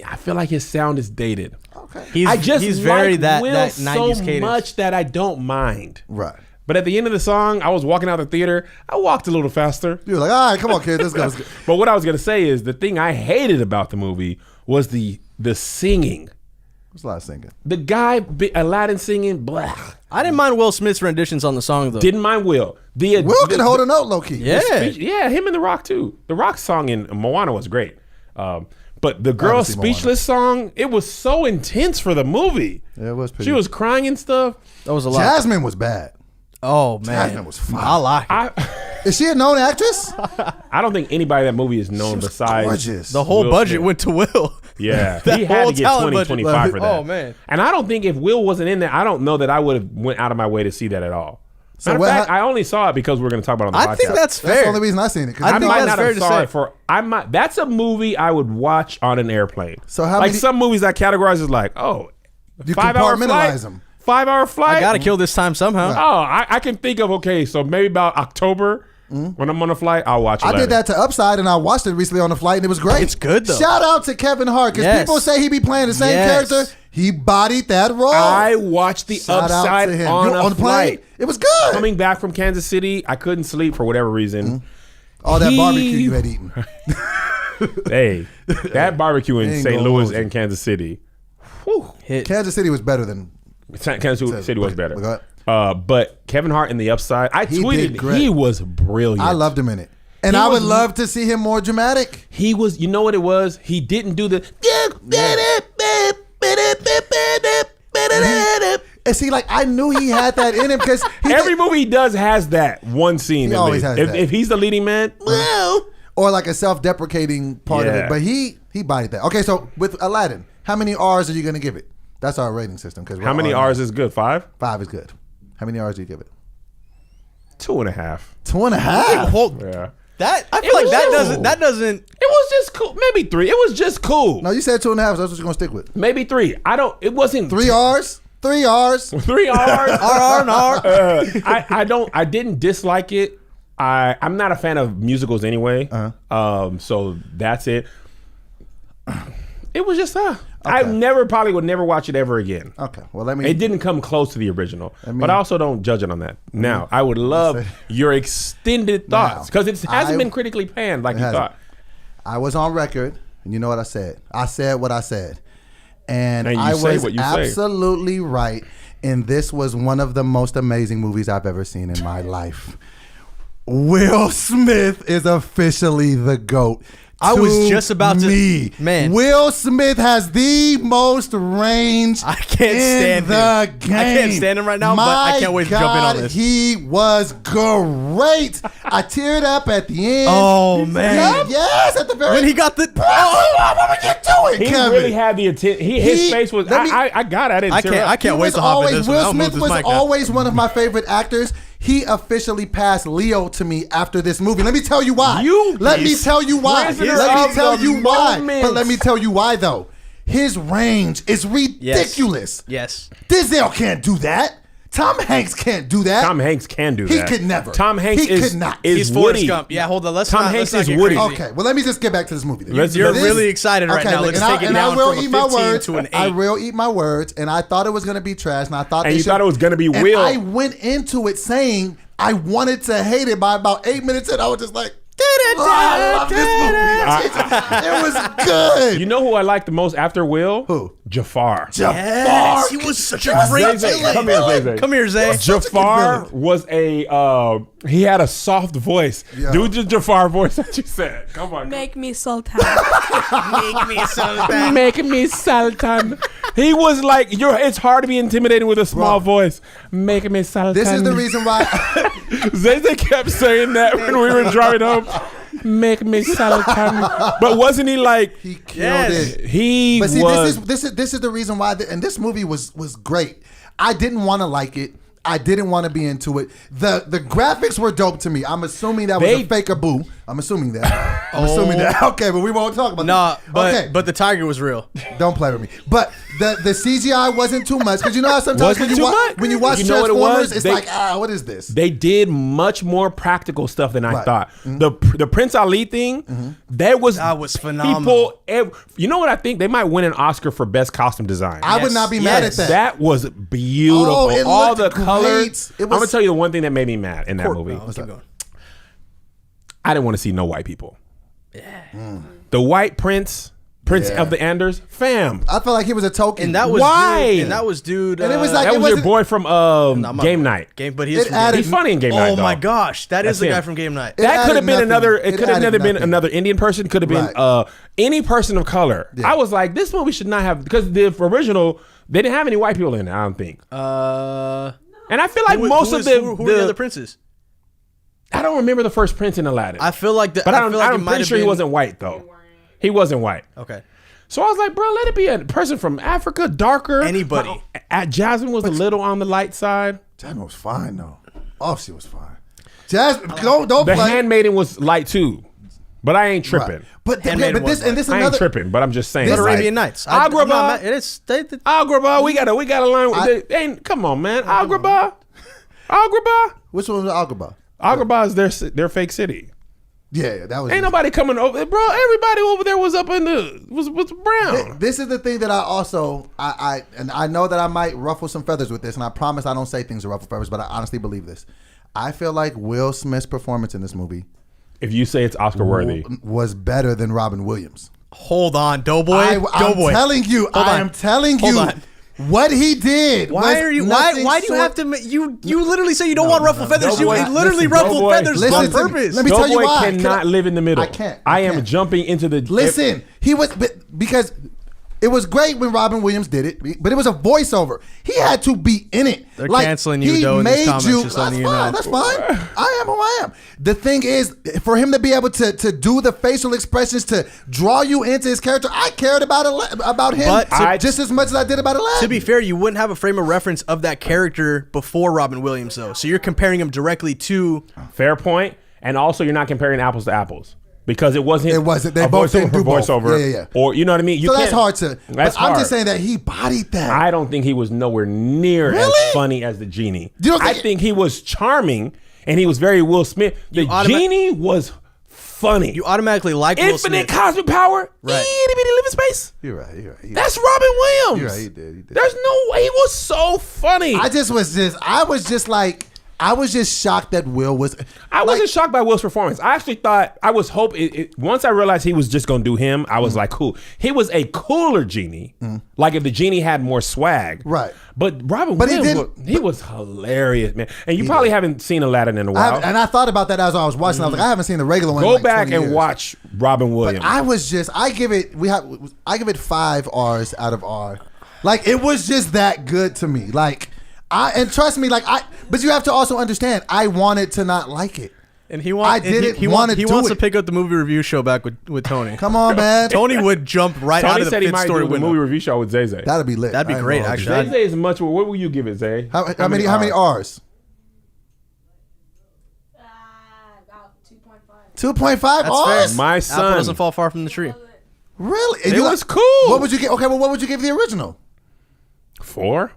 I feel like his sound is dated. Okay. He's very like that Will 90s so cadence. much that I don't mind. Right. But at the end of the song, I was walking out the theater. I walked a little faster. You were like, all right, come on, kid, this goes good. But what I was gonna say is the thing I hated about the movie was the singing. There's a lot of singing. The guy Aladdin singing, blah. I didn't mind Will Smith's renditions on the song though. Didn't mind Will. Will can hold a note low key. Yeah. Him and The Rock too. The Rock song in Moana was great. But the girl seen Speechless song, it was so intense for the movie. Yeah, it was pretty. She was crying and stuff. That was a lot. Jasmine was bad. Oh man, Jasmine was fine. I like it. Is she a known actress? I don't think anybody in that movie is known besides gorgeous. The whole Will budget Smith. went to Will. Yeah, That he had whole to get talent 20, budget. 25 for that. Oh, man. And I don't think if Will wasn't in there, I don't know that I would have went out of my way to see that at all. So Matter of fact, I only saw it because we're going to talk about it on the podcast. I think that's fair. That's the only reason I seen it. 'Cause I I think might that's not fair have to saw say. it for. I might. That's a movie I would watch on an airplane. So how like many- some movies I categorize as like, oh, You 5-hour compartmentalize flight. them. 5-hour flight. I gotta kill this time somehow. Oh, I can think of so maybe about October when I'm on a flight, I'll watch. I 11. did that to Upside, and I watched it recently on the flight, and it was great. It's good, though. Shout out to Kevin Hart, because Yes. people say he be playing the same Yes. character. He bodied that role. I watched the Shout out Upside to him. on You a on the plane? flight. It was good. Coming back from Kansas City, I couldn't sleep for whatever reason. All that barbecue you had eaten. Hey, that barbecue in Ain't St. gonna Louis hold you. and Kansas City. Whew. Hit. Kansas City was better than. Kansas City was better. Go But Kevin Hart in the Upside, I He did tweeted great. he was brilliant. I loved him in it. And He I would was- love to see him more dramatic. He was, you know what it was? He didn't do the. And see, like, I knew he had that in him because Every movie he does has that one scene. He at always least. has that. If he's the leading man, well, or like a self-deprecating part of Yeah. it. But he bodied that. Okay, so with Aladdin, how many R's are you going to give it? That's our rating system. how many R's is good? 5? 5 is good. How many R's do you give it? 2.5. 2.5. Yeah. That I It feel like was that cool. doesn't. It was just cool. Maybe 3. It was just cool. No, you said 2.5, so that's what you're going to stick with. Maybe 3. It wasn't 3 R's? 3 R's? 3 R's. R and R. I didn't dislike it. I'm not a fan of musicals anyway. So that's it. It was just I probably would never watch it ever again. Okay, well, let me. It didn't come close to the original, but I also don't judge it on that. Now, I would love your extended thoughts because it hasn't been critically panned like you hasn't. thought. I was on record, and you know what I said. I said what I said. And you I say was what you say. absolutely right. And this was one of the most amazing movies I've ever seen in my life. Will Smith is officially the GOAT. I was to just about to- me. Man. Will Smith has the most range I can't in stand the him. game. I can't stand him right now, but I can't wait to jump in on this. He was great. I teared up at the end. Oh man. Yes, at the very When he got the. what were you doing, He Kevin? really had the attention. His face was. let me- I got it. I didn't. I tear can't. up. I can't He wait was to hop in always, this. Will I'll move Smith this was mic now. always one of my favorite actors. He officially passed Leo to me after this movie. Let me tell you why. Let me tell you why. Prisoner Let me of tell the you why. moment. But let me tell you why though. His range is ridiculous. Yes. Denzel can't do that. Tom Hanks can't do that. Tom Hanks can do He that. could never. Tom Hanks He is could not. is He's Forrest Woody. Gump. Yeah, hold on. Let's Tom not, Hanks let's is not get Woody. crazy. Okay, well, let me just get back to this movie. Then. You're really excited right now. look, Let's and take it I down will from a eat my 15 words. to an 8. I will eat my words, and I thought it was going to be trash, and I thought And they you should- thought it was gonna be and Will. I went into it saying I wanted to hate it. By about 8 minutes in, I was just like, I love this movie. Jesus. It was good. You know who I like the most after Will? Who? Jafar. Yes, he was such a great Zay, villain. come here, Zay, Zay. Come here, Zay. Jafar was he had a soft voice. Yeah. Do the Jafar voice that you said. Come on. Make me sultan. Make me so Make me Sultan. He was like, it's hard to be intimidated with a small voice. Make me Sultan. This is the reason why. Zay kept saying that when we were driving home. Make me Sultan. But wasn't he like, He killed Yes. it. he But see, was. this is the reason why. And this movie was great. I didn't want to like it. I didn't want to be into it. The graphics were dope to me. I'm assuming that was a fake-a-boo. I'm assuming that. Okay, but we won't talk about that. Nah, but the tiger was real. Don't play with me. But the CGI wasn't too much because you know how sometimes when you watch Transformers, it's like, what is this? They did much more practical stuff than I thought. Mm-hmm. The Prince Ali thing, that was phenomenal. You know what I think? They might win an Oscar for best costume design. I would not be mad at that. That was beautiful. Oh, all the great. colors. I'm gonna tell you the one thing that made me mad in that movie. Keep going. I didn't want to see no white people. Yeah. The white Prince of the Anders, fam. I felt like he was a token. And that was Why? And that was dude. And it was like that was your boy from Game Night. But he's funny in Game Night. Oh my gosh, that is the guy from Game Night. That could have been another. It could have never been another Indian person. Could have been any person of color. Yeah. I was like, this movie should not have, because the original they didn't have any white people in it. I don't think. And I feel like who are the other princes? I don't remember the first prince in Aladdin. I feel like I'm pretty sure he wasn't white though. He wasn't white. Okay. So I was like, bro, let it be a person from Africa, darker. Anybody. Jasmine was a little on the light side. Jasmine was fine though. Oh, she was fine. Jasmine, don't the play. Handmaiden was light too, but I ain't tripping. Right. But this I another. ain't tripping, but I'm just saying. But Arabian Nights. Agrabah. It is. Agrabah. We got a line. Come on, man. Agrabah. Which one was Agrabah? Agrabah is their fake city. Yeah, that was. Ain't nobody coming over, bro. Everybody over there was up in was brown. This is the thing that I also I know that I might ruffle some feathers with this, and I promise I don't say things to ruffle feathers, but I honestly believe this. I feel like Will Smith's performance in this movie, if you say it's Oscar worthy, was better than Robin Williams. Hold on, Doughboy. I'm telling you. I'm telling you. What he did. Why do you have to? You literally say you don't want ruffle feathers. You literally ruffle feathers on purpose. Let me tell you why. Cannot live in the middle. I can't. I am jumping into the. Listen, he was because it was great when Robin Williams did it, but it was a voiceover. He had to be in it. They're canceling you, though, in these comments. Just letting you know. That's fine. I am who I am. The thing is, for him to be able to do the facial expressions to draw you into his character, I cared about him just as much as I did about Aladdin. To be fair, you wouldn't have a frame of reference of that character before Robin Williams, though. So you're comparing him directly to. Fair point, and also you're not comparing apples to apples. Because it wasn't. They both didn't do voiceover. Yeah. Or you know what I mean. That's hard to. I'm just saying that he bodied that. I don't think he was nowhere near as funny as the genie. I think he was charming and he was very Will Smith. The genie was funny. You automatically like Will Smith. Infinite cosmic power. Right. Itty bitty living space. You're right. That's Robin Williams. You're right. He did. There's no way. He was so funny. I was just shocked that Will was. I wasn't shocked by Will's performance. I actually thought, once I realized he was just going to do him, I was like, cool. He was a cooler genie. Like if the genie had more swag. Right. But Robin Williams, he was hilarious, man. And you probably haven't seen Aladdin in a while. And I thought about that as I was watching. I was like, I haven't seen the regular one. Go back and watch Robin Williams. But I give it 5 R's out of R. Like it was just that good to me. Like. And trust me, but you have to also understand, I wanted to not like it. And he wants to pick up the movie review show back with Tony. Come on, man. Tony would jump right out of the fifth story window. Movie review show with Zay. That'd be lit. That'd be great, actually. Zay is much. What will you give it, Zay? How many R's? About 2.5. 2.5 R's? My son Apple doesn't fall far from the tree. Really? It was cool. What would you get? Okay, well, what would you give the original? 4.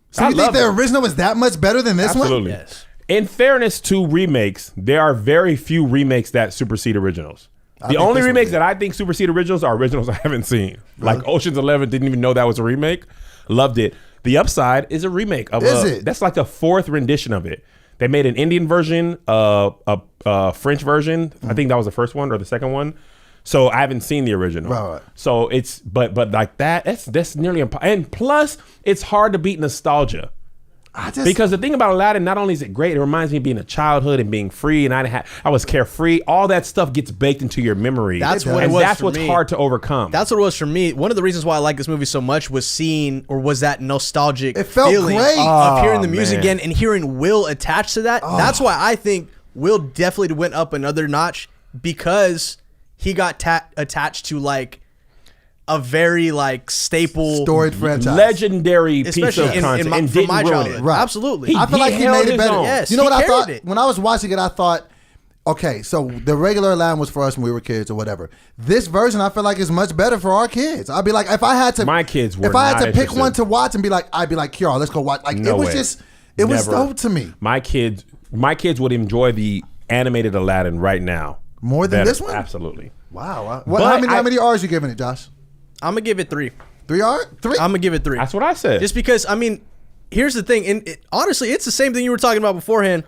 So you think the original was that much better than this one? Absolutely. Yes. In fairness to remakes, there are very few remakes that supersede originals. The only remakes that I think supersede originals are originals I haven't seen. Really? Like Ocean's 11, didn't even know that was a remake. Loved it. The Upside is a remake of it? That's like the 4th rendition of it. They made an Indian version, a French version. I think that was the first one or the second one. So I haven't seen the original. Right. So it's but like that's nearly impossible. And plus, it's hard to beat nostalgia. Because the thing about Aladdin, not only is it great, it reminds me of being a childhood and being free, and I was carefree. All that stuff gets baked into your memory. That's what's hard to overcome. That's what it was for me. One of the reasons why I like this movie so much was that nostalgic feeling great. Of hearing the music again and hearing Will attached to that. That's why I think Will definitely went up another notch because he got attached to like a very like staple storied franchise, legendary piece of especially content, and from didn't my ruin childhood. it. Right. Absolutely. I feel like he held made it his better. own. Yes, You know he what I thought carried it. when I was watching it? I thought, okay, so the regular Aladdin was for us when we were kids or whatever. This version, I feel like, is much better for our kids. I'd be like, if I had to, My kids were if I had not to pick interested. one to watch and be like, I'd be like, Kiara, let's go watch. Like No it was way. just, it was Never. dope to me. My kids would enjoy the animated Aladdin right now More than better. this one? Absolutely. Wow. But How many R's you giving it, Josh? I'm gonna give it 3. 3 R? 3? I'm gonna give it 3. That's what I said. Just because, I mean, here's the thing, and honestly, it's the same thing you were talking about beforehand.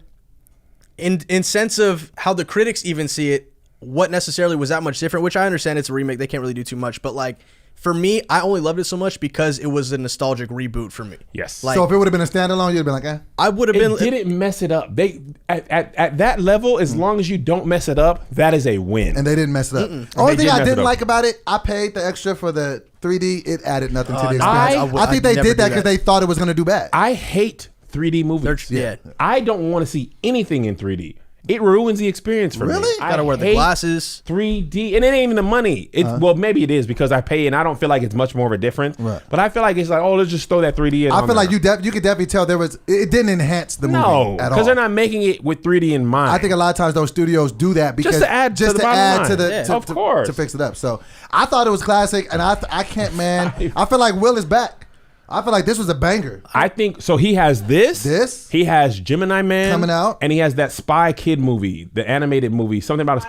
In sense of how the critics even see it, what necessarily was that much different? Which I understand it's a remake; they can't really do too much. But like for me, I only loved it so much because it was a nostalgic reboot for me. Yes. Like So if it would have been a standalone, you'd have been like, eh. I would have it been. didn't mess it up. They at that level, as long as you don't mess it up, that is a win. And they didn't mess it up. Only They thing did I mess it didn't up. like about it, I paid the extra for the 3D. It added nothing to the experience. I I think they I'd never did that do because that. they thought it was going to do bad. I hate 3D movies. Yeah. I don't want to see anything in 3D. It ruins the experience for me. Really? I Gotta wear the hate glasses. 3D, and it ain't even the money. Well, maybe it is because I pay, and I don't feel like it's much more of a difference. Right. But I feel like it's like, oh, let's just throw that 3D in. I on feel like there. you could definitely tell it didn't enhance the movie No, at all. because they're not making it with 3D in mind. I think a lot of times those studios do that because to add to the bottom line. the Yeah, of course. to fix it up. So I thought it was classic, and I can't, man. I feel like Will is back. I feel like this was a banger. I think so. He has this. This? He has Gemini Man Coming out. and he has that Spy Kid movie, the animated movie, something about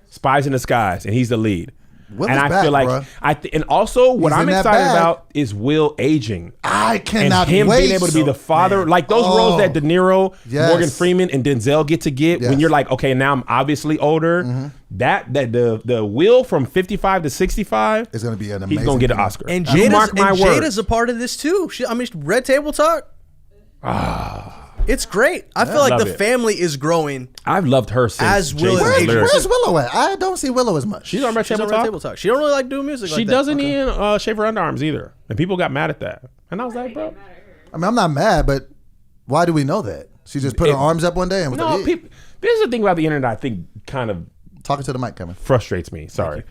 Spies in Disguise, and he's the lead. Will and is I back, feel like bruh. and also what He's I'm in that excited bag. about is Will aging. I And cannot him wait. being able to be the father, Man. like those roles that De Niro, Yes. Morgan Freeman, and Denzel get to get Yes. when you're like, okay, now I'm obviously older. That the Will from 55 to 65 It's going to be an amazing. he's gonna get an film. Oscar. And You Jada's, mark my and words. Jada's a part of this too. Red Table Talk. It's great. I feel like Love the it. family is growing. I've loved her since As Will Jason's is aging. Lyrics. Where's Willow at? I don't see Willow as much. She's on Red She's Table on Red Talk. Table Talk. She don't really like doing music. She like that. doesn't even shave her underarms either, and people got mad at that. And I was like, bro, I mean, I'm not mad, but why do we know that? She just put her arms up one day and was no. like, yeah. People, this is the thing about the internet. I think kind of Talking to the mic, Kevin. frustrates me. Sorry.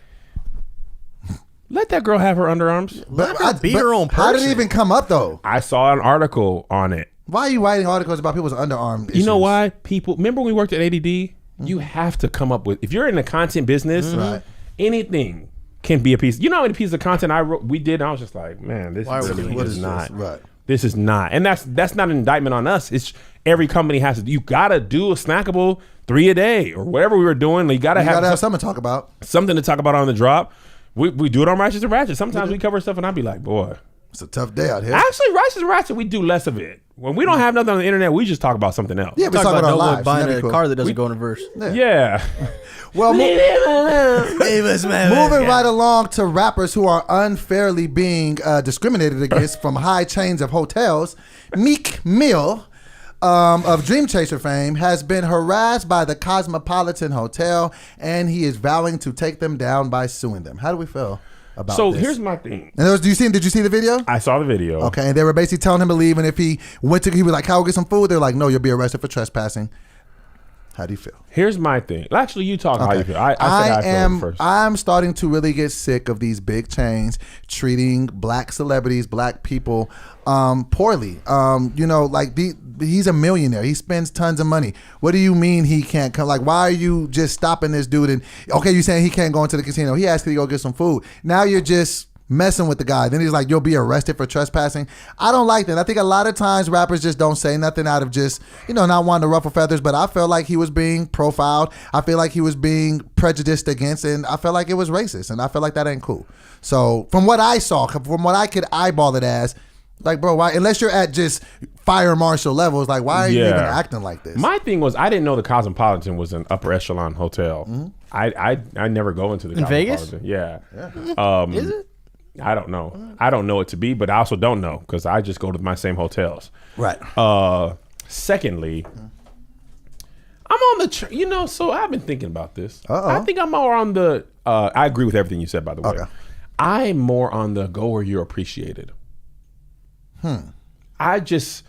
Let that girl have her underarms. But her be her own How did it person. even come up though? I saw an article on it. Why are you writing articles about people's underarm issues? You know why? People remember when we worked at ADD. You have to come up with, if you're in the content business, Right. anything can be a piece. You know how many pieces of content we did? And I was just like, man, this Why are we really doing What is is not. this? Right. This is not, and that's not an indictment on us. It's every company has to. You gotta do a snackable 3 a day or whatever we were doing. You gotta You gotta have have something to talk about. something to talk about on the drop. We do it on Righteous and Ratchet. Sometimes we cover stuff, and I'd be like, boy. It's a tough day out here. Actually, Righteous and Ratchet, we do less of it. When we don't have nothing on the internet, we just talk about something else. Yeah, we Talk talk about our Noah lives. buying That'd a be cool. car that doesn't go in reverse. Yeah. Well, moving right along to rappers who are unfairly being discriminated against from high chains of hotels. Meek Mill of Dream Chaser fame has been harassed by the Cosmopolitan Hotel, and he is vowing to take them down by suing them. How do we feel about So this? here's my thing. And did you see the video? I saw the video. Okay, and they were basically telling him to leave, and if he was like, "Can I go get some food?" They're like, "No, you'll be arrested for trespassing." How do you feel? Here's my thing. Actually, you talk how you feel. I said I feel first. I'm starting to really get sick of these big chains treating black celebrities, black people, poorly. He's a millionaire. He spends tons of money. What do you mean he can't come? Like, why are you just stopping this dude? And okay, you saying he can't go into the casino? He asked you to go get some food. Now you're just messing with the guy. Then he's like, you'll be arrested for trespassing. I don't like that. I think a lot of times rappers just don't say nothing out of just, not wanting to ruffle feathers, but I felt like he was being profiled. I feel like he was being prejudiced against, and I felt like it was racist, and I feel like that ain't cool. So from what I saw, from what I could eyeball it as, like, bro, why, unless you're at just fire marshal levels, like, why are you even acting like this? My thing was, I didn't know the Cosmopolitan was an upper echelon hotel. I never go into the In Vegas? Cosmopolitan. Yeah. Is it? I don't know. I don't know it to be, but I also don't know because I just go to my same hotels. Right. Secondly, I'm on the, so I've been thinking about this. Uh-oh. I think I'm more on the, I agree with everything you said, by the way. Okay. I'm more on the go where you're appreciated. I just,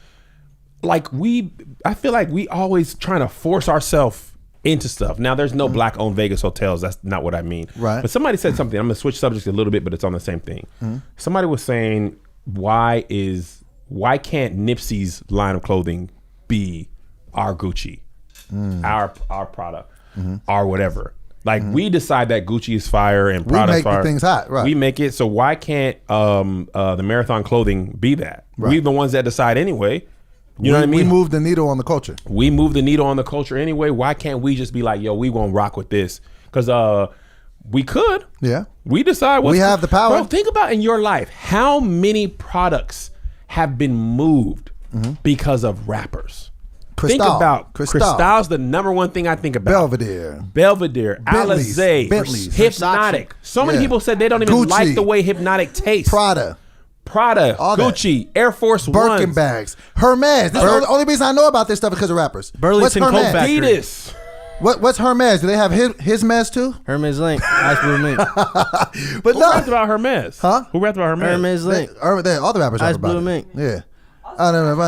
I feel like we always trying to force ourselves into stuff. Now, there's no black-owned Vegas hotels. That's not what I mean. Right. But somebody said something. I'm going to switch subjects a little bit, but it's on the same thing. Somebody was saying, why can't Nipsey's line of clothing be our Gucci, our product, our whatever? Like, we decide that Gucci is fire and Prada's fire. We make the things hot, right? We make it. So why can't the Marathon clothing be that? Right. We're the ones that decide anyway. You know what I mean? We move the needle on the culture. We move the needle on the culture anyway. Why can't we just be like, yo, we gonna rock with this? Because we could. Yeah. We decide what's We have the power. Bro, think about in your life, how many products have been moved because of rappers? Think about Cristal's the number one thing I think about. Belvedere, Bentleys, Alizé, Hypnotic. So many people said they don't even Gucci, like the way Hypnotic tastes. Prada, all Gucci, Air Force Birkin Ones, bags, Hermes. This is the only reason I know about this stuff because of rappers. Burlington What's Coat Hermes? Factory. Adidas. What's Hermes? Do they have his mess too? Hermes Link. Ice Blue Mink. But Who rapped about Hermes? Huh? Who rapped about Hermes? Hermes Link. All the rappers Ice rap about Blue it. Mink. Yeah. I don't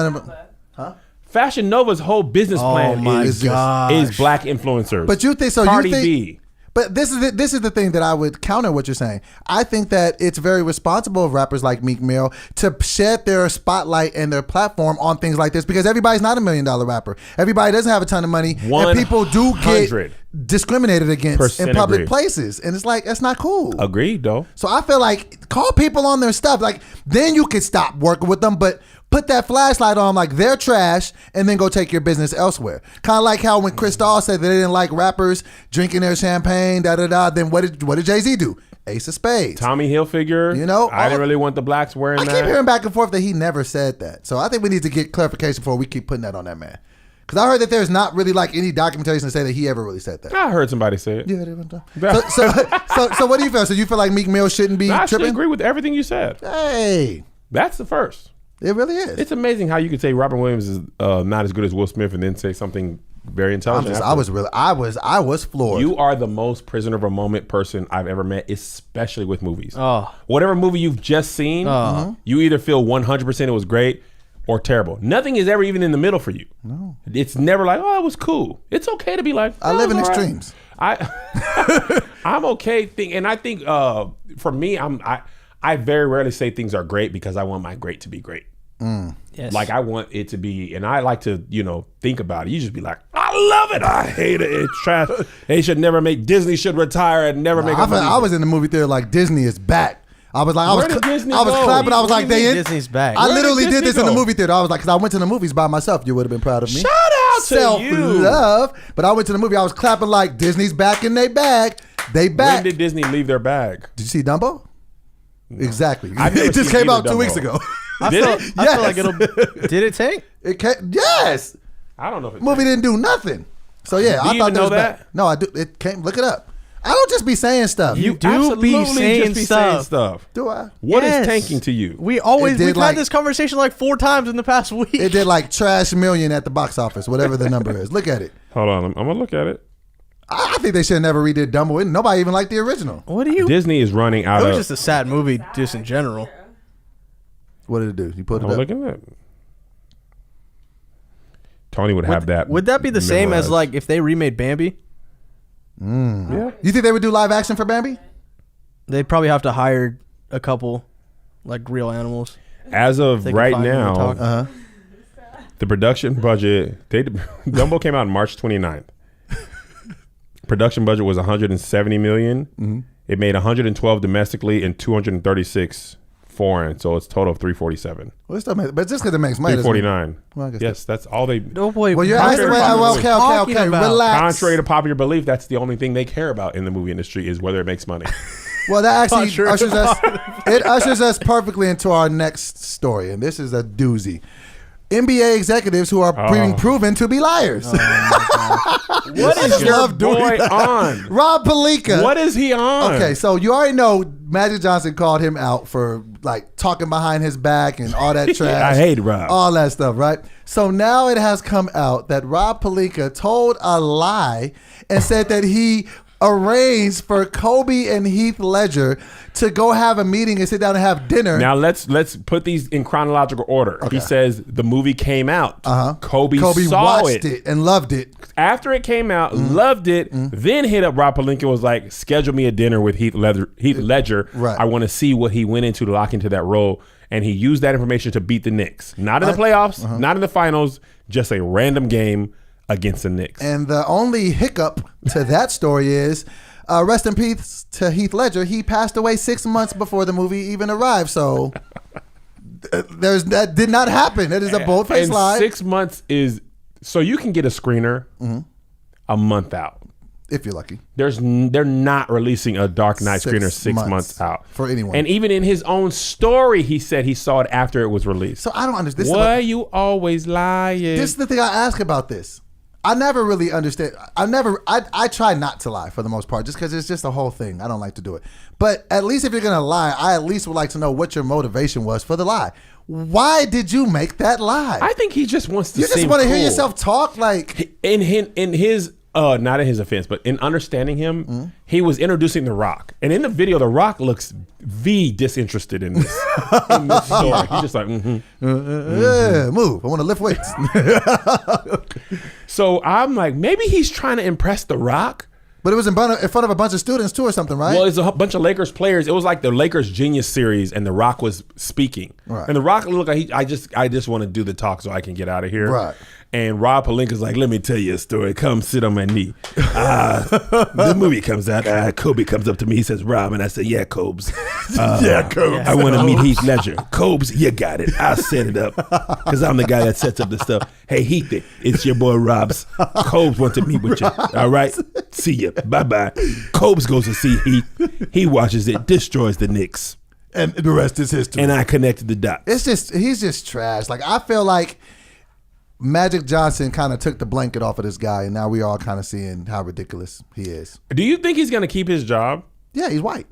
know. Fashion Nova's whole business plan my is gosh. black influencers. But you think so? Cardi You think? B. But this is the thing that I would counter what you're saying. I think that it's very responsible of rappers like Meek Mill to shed their spotlight and their platform on things like this because everybody's not $1 million rapper. Everybody doesn't have a ton of money, and people do get discriminated against in public places, and it's like that's not cool. Agreed, though. So I feel like call people on their stuff. Like then you could stop working with them, but put that flashlight on like they're trash and then go take your business elsewhere. Kind of like how when Cristal said that they didn't like rappers drinking their champagne, then what did Jay-Z do? Ace of Spades. Tommy Hilfiger. You know, I didn't really want the blacks wearing that. I keep hearing back and forth that he never said that. So I think we need to get clarification before we keep putting that on that man. Because I heard that there's not really like any documentation to say that he ever really said that. I heard somebody say it. Yeah, they went down. So what do you feel? So you feel like Meek Mill shouldn't be I tripping? actually agree with everything you said. Hey. That's the first. It really is. It's amazing how you could say Robin Williams is not as good as Will Smith and then say something very intelligent. I was floored. You are the most prisoner of a moment person I've ever met, especially with movies. Oh. Whatever movie you've just seen, you either feel 100% it was great or terrible. Nothing is ever even in the middle for you. No. It's never like, oh, it was cool. It's okay to be like, I live in extremes. I'm okay. And I think for me, I very rarely say things are great because I want my great to be great. Yes. Like I want it to be, and I like to, think about it. You just be like, I love it. I hate it. It's trash. They should never make, Disney should retire and never make. I was in the movie theater like Disney is back. I was like, I was clapping. I was like, Disney's back. I literally did this in the movie theater. I was like, because I went to the movies by myself. You would have been proud of me. Shout out to you. Self-love. But I went to the movie. I was clapping like Disney's back in their bag. They back. When did Disney leave their bag? Did you see Dumbo? No. Exactly. It just came out 2 weeks ago. I feel like it'll. Did it tank? It came. Yes. I don't know if it movie didn't do nothing. So yeah, I thought that that. Back. No, I do. It came. Look it up. I don't just be saying stuff. You do be saying stuff. Do I? What is tanking to you? We've had this conversation like 4 times in the past week. It did like trash million at the box office, whatever the number is. Look at it. Hold on, I'm gonna look at it. I think they should have never redid Dumbo. Nobody even liked the original. What do you? Disney is running out of. It was just a sad movie, just in general. What did it do? You put it I'm up. looking at it. Tony would have that. Would that be the same as like if they remade Bambi? Yeah. You think they would do live action for Bambi? They'd probably have to hire a couple like real animals. As of right now, the production budget, Dumbo came out on March 29th. Production budget was $170 million. Mm-hmm. It made 112 domestically and 236 foreign, so it's total of 347. Well, but just because it makes money, 349. Well, I guess yes, that's all they. Oh boy, well, you're asking. Okay, relax. Contrary to popular belief, that's the only thing they care about in the movie industry is whether it makes money. Well, that actually ushers us perfectly into our next story, and this is a doozy. NBA executives who are being proven to be liars. What is your boy on? Rob Pelinka. What is he on? Okay, so you already know Magic Johnson called him out for like talking behind his back and all that trash. I hate Rob. All that stuff, right? So now it has come out that Rob Pelinka told a lie and said that he arranged for Kobe and Heath Ledger to go have a meeting and sit down and have dinner. Now let's put these in chronological order. Okay. He says the movie came out. Kobe watched saw it and loved it. After it came out, loved it, then hit up Rob Pelinka, was like, schedule me a dinner with Heath Ledger. Right. I want to see what he went into to lock into that role. And he used that information to beat the Knicks. Not in the playoffs, not in the finals, just a random game against the Knicks. And the only hiccup to that story is, rest in peace to Heath Ledger. He passed away 6 months before the movie even arrived. So that did not happen. It is a bold-faced lie. 6 months is, so you can get a screener a month out. If you're lucky. They're not releasing a Dark Knight screener 6 months out. For anyone. And even in his own story, he said he saw it after it was released. So I don't understand. Why you always lying? This is the thing I ask about this. I never really understand. I try not to lie for the most part, just because it's just a whole thing. I don't like to do it. But at least if you're going to lie, I at least would like to know what your motivation was for the lie. Why did you make that lie? I think he just wants to You just want to hear yourself talk like... In his... not in his offense, but in understanding him, he was introducing The Rock. And in the video, The Rock looks disinterested in this, story. He's just like, yeah, move. I want to lift weights. So I'm like, maybe he's trying to impress The Rock. But it was in front of a bunch of students too or something, right? Well, it's a bunch of Lakers players. It was like the Lakers Genius series, and The Rock was speaking. Right. And The Rock looked like I just want to do the talk so I can get out of here. Right. And Rob Pelinka's like, let me tell you a story. Come sit on my knee. The movie comes out. Kobe comes up to me. He says, Rob. And I said, yeah, Cobes. I want to meet Heath Ledger. Cobes, you got it. I'll set it up because I'm the guy that sets up the stuff. Hey, Heath, it's your boy Rob's. Cobes wants to meet with you. All right? See you. Bye-bye. Cobes goes to see Heath. He watches it, destroys the Knicks. And the rest is history. And I connected the dots. He's just trash. Like, I feel like Magic Johnson kind of took the blanket off of this guy, and now we all kind of seeing how ridiculous he is. Do you think he's going to keep his job? Yeah, he's white.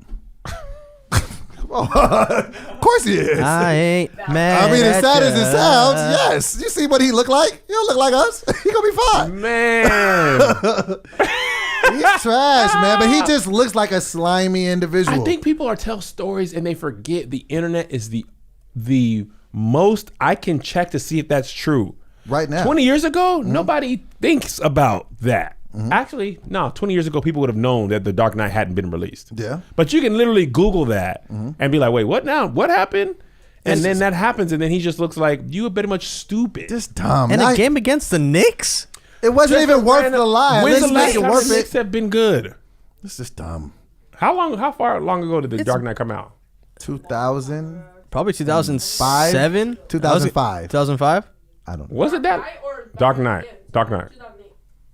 Of course he is. I ain't mad. I mean, as sad at as it sounds, yes. You see what he look like? He don't look like us. He gonna be fine. Man. He's trash, man. But he just looks like a slimy individual. I think people are tell stories and they forget the internet is the most I can check to see if that's true. Right now. 20 years ago, nobody thinks about that. Actually, no, 20 years ago, people would have known that The Dark Knight hadn't been released. Yeah. But you can literally Google that and be like, wait, what now? What happened? And then that happens, and then he just looks like, you are pretty much stupid. Just dumb. And a game against the Knicks? It wasn't even worth the lie. When's the Let's last make it time worth the Knicks it. have been good? It's just dumb. How far long ago did The Dark Knight come out? 2000? Probably 2007? 2005. 2005? I don't know. Was it that? Dark Knight. Dark Knight.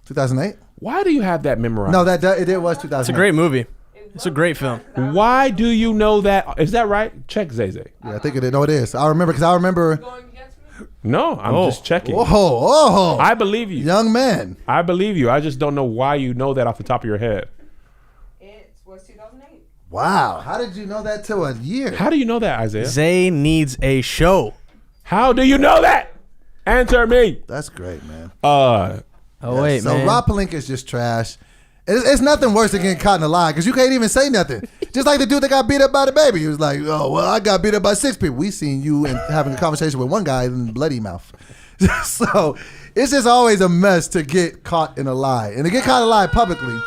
2008? Why do you have that memorized? No, it was 2008. It's a great movie. It's a great film. Why do you know that? Is that right? Check Zay. Yeah, I think it is. No, it is. I remember because I remember. Going against me? No, I'm just checking. Oh, I believe you. young man. I believe you. I just don't know why you know that off the top of your head. It was 2008. Wow. How did you know that till a year? How do you know that, Isaiah? Zay needs a show. How do you know that? Answer me. That's great, man. Wait, so man. Rob Pelinka is just trash. It's nothing worse than getting caught in a lie because you can't even say nothing. Just like the dude that got beat up by DaBaby. He was like, oh, well, I got beat up by 6 people. We seen you and having a conversation with one guy in bloody mouth. So it's just always a mess to get caught in a lie. And to get caught in a lie publicly,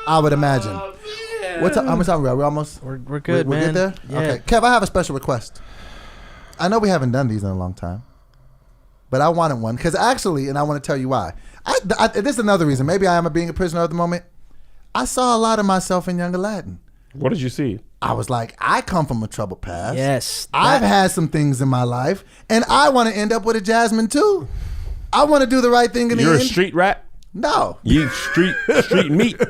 I would imagine. How much time we got? We're almost? We're good, We're man. good there? Yeah. Okay. Kev, I have a special request. I know we haven't done these in a long time, but I wanted one because actually, and I want to tell you why. This is another reason. Maybe I am being a prisoner of the moment. I saw a lot of myself in young Aladdin. What did you see? I was like, I come from a troubled past. Yes. I've had some things in my life, and I want to end up with a Jasmine too. I want to do the right thing in the You're end. a street rat? No. You street meat.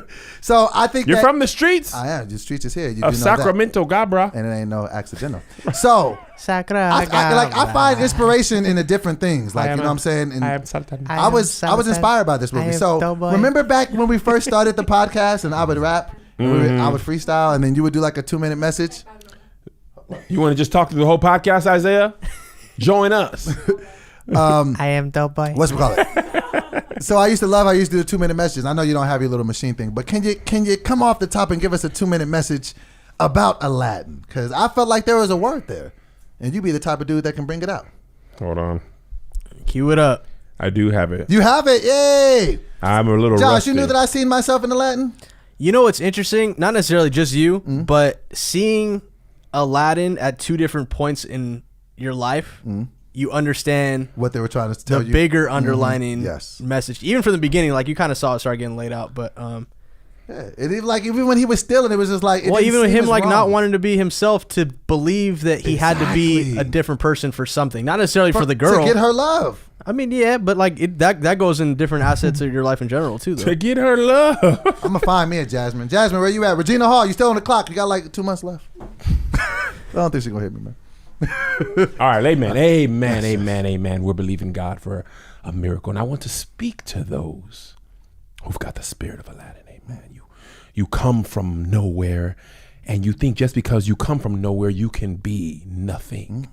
So I think You're from the streets I am. The streets is here. You do of know that. Sacramento, Gabra. And it ain't no accidental. So I find inspiration in the different things. Like, you know what I'm saying? And I am Sultan. I was inspired by this movie. So remember back when we first started the podcast and I would rap, and I would freestyle, and then you would do like a 2-minute message. You want to just talk through the whole podcast, Isaiah? Join us. I am dope boy. What's we call it? So I used to love how you used to do the 2-minute messages. I know you don't have your little machine thing, but can you come off the top and give us a 2-minute message about Aladdin? Because I felt like there was a word there, and you be the type of dude that can bring it out. Hold on. Cue it up. I do have it. You have it, yay! I'm a little Josh, rusty. you knew that I seen myself in Aladdin? You know what's interesting? Not necessarily just you, but seeing Aladdin at 2 different points in your life, you understand What they were trying to tell the you. bigger underlining Yes. message. Even from the beginning, like you kind of saw it start getting laid out. But Yeah. And even when he was stealing, it was just like, it well, didn't even with seem him as like wrong. not wanting to be himself, to believe that he had to be Exactly. a different person for something, not necessarily for the girl. To get her love. I mean, yeah, but like that goes in different assets of your life in general too, though. To get her love. I'm going to find me a Jasmine. Jasmine, where you at? Regina Hall, you still on the clock. You got like 2 months left. I don't think she's going to hit me, man. All right, amen. Amen, amen, amen. We're believing God for a miracle. And I want to speak to those who've got the spirit of Aladdin. Amen. You come from nowhere, and you think just because you come from nowhere, you can be nothing.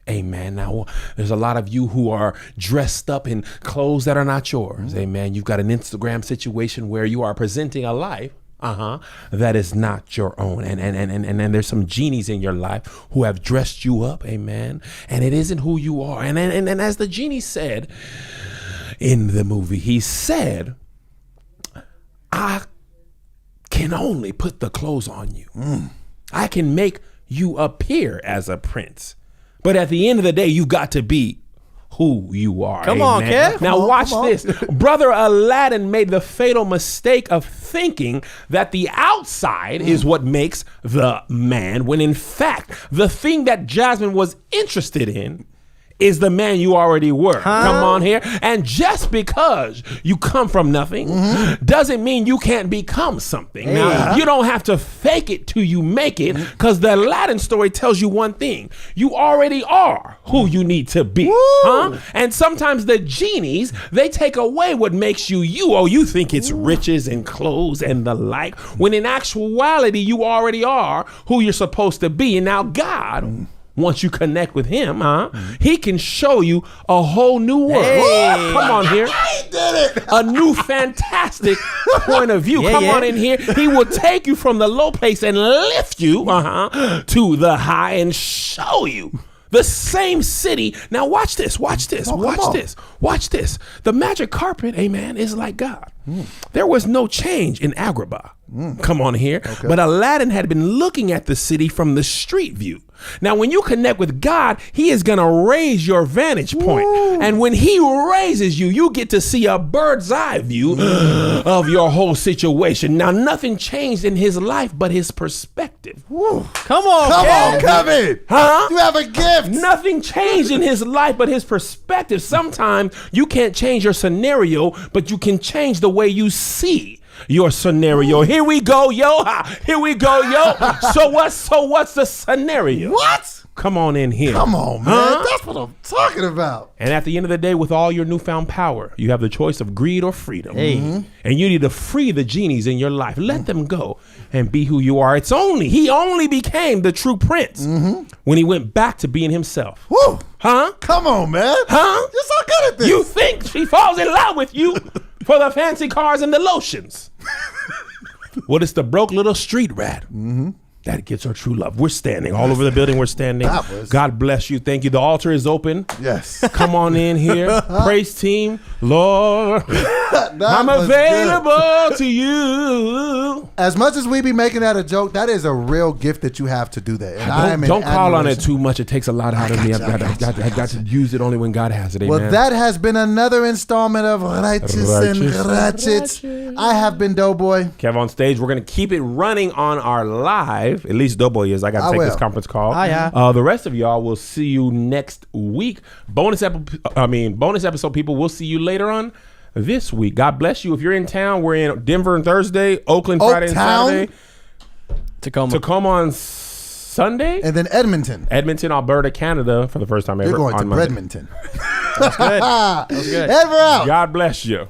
Amen. Now, there's a lot of you who are dressed up in clothes that are not yours. Amen. You've got an Instagram situation where you are presenting a life that is not your own. And there's some genies in your life who have dressed you up. Amen. And it isn't who you are. And as the genie said in the movie, he said, I can only put the clothes on you. I can make you appear as a prince. But at the end of the day, you got to be who you are. Come on, Kev. Now Come on, watch come on. this. Brother Aladdin made the fatal mistake of thinking that the outside is what makes the man, when in fact, the thing that Jasmine was interested in is the man you already were. Come on here. And just because you come from nothing doesn't mean you can't become something. Now, you don't have to fake it till you make it, because the Aladdin story tells you one thing. You already are who you need to be. And sometimes the genies, they take away what makes you you. Oh, you think it's riches and clothes and the like, when in actuality, you already are who you're supposed to be. And now God, once you connect with him, he can show you a whole new world. Hey. Come on here. He did it. A new fantastic point of view. Yeah, Come yeah. on in here. He will take you from the low place and lift you to the high and show you the same city. Now watch this. Watch this. Oh, come watch on. this. Watch this. The magic carpet, amen, is like God. There was no change in Agrabah. Come on here. But Aladdin had been looking at the city from the street view. Now, when you connect with God, he is going to raise your vantage point. And when he raises you, you get to see a bird's eye view of your whole situation. Now, nothing changed in his life but his perspective. Come on, Come on, Kev. Kevin. Huh? You have a gift. Nothing changed in his life but his perspective. Sometimes you can't change your scenario, but you can change the way you see your scenario. Here we go, yo. Here we go, yo. So what's the scenario? What? Come on in here. Come on, man. That's what I'm talking about. And at the end of the day, with all your newfound power, you have the choice of greed or freedom. Hey. And you need to free the genies in your life. Let them go and be who you are. He only became the true prince when he went back to being himself. Woo. Huh? Come on, man. Huh? You're so good at this. You think she falls in love with you for the fancy cars and the lotions. Well, it's the broke little street rat that gets her true love. We're standing all over the building. We're standing. God bless you. Thank you. The altar is open. Yes. Come on in here. Praise team. Lord, I'm was available to you. As much as we be making that a joke, that is a real gift that you have to do that. And I am in Don't call on it admiration. too much. It takes a lot out of me. I've got to use it only when God has it. Amen. Well, that has been another installment of Righteous and Ratchets. I have been Doughboy. Kev on stage. We're going to keep it running on our live. At least Doughboy is. I got to take this conference call. The rest of y'all will see you next week. Bonus episode people. We'll see you later on this week. God bless you. If you're in town, we're in Denver on Thursday, Oakland Friday and Saturday, Tacoma on Sunday, and then Edmonton, Alberta, Canada for the first time ever. You're going to on Monday. Redmonton. That's good. Edver out. God bless you.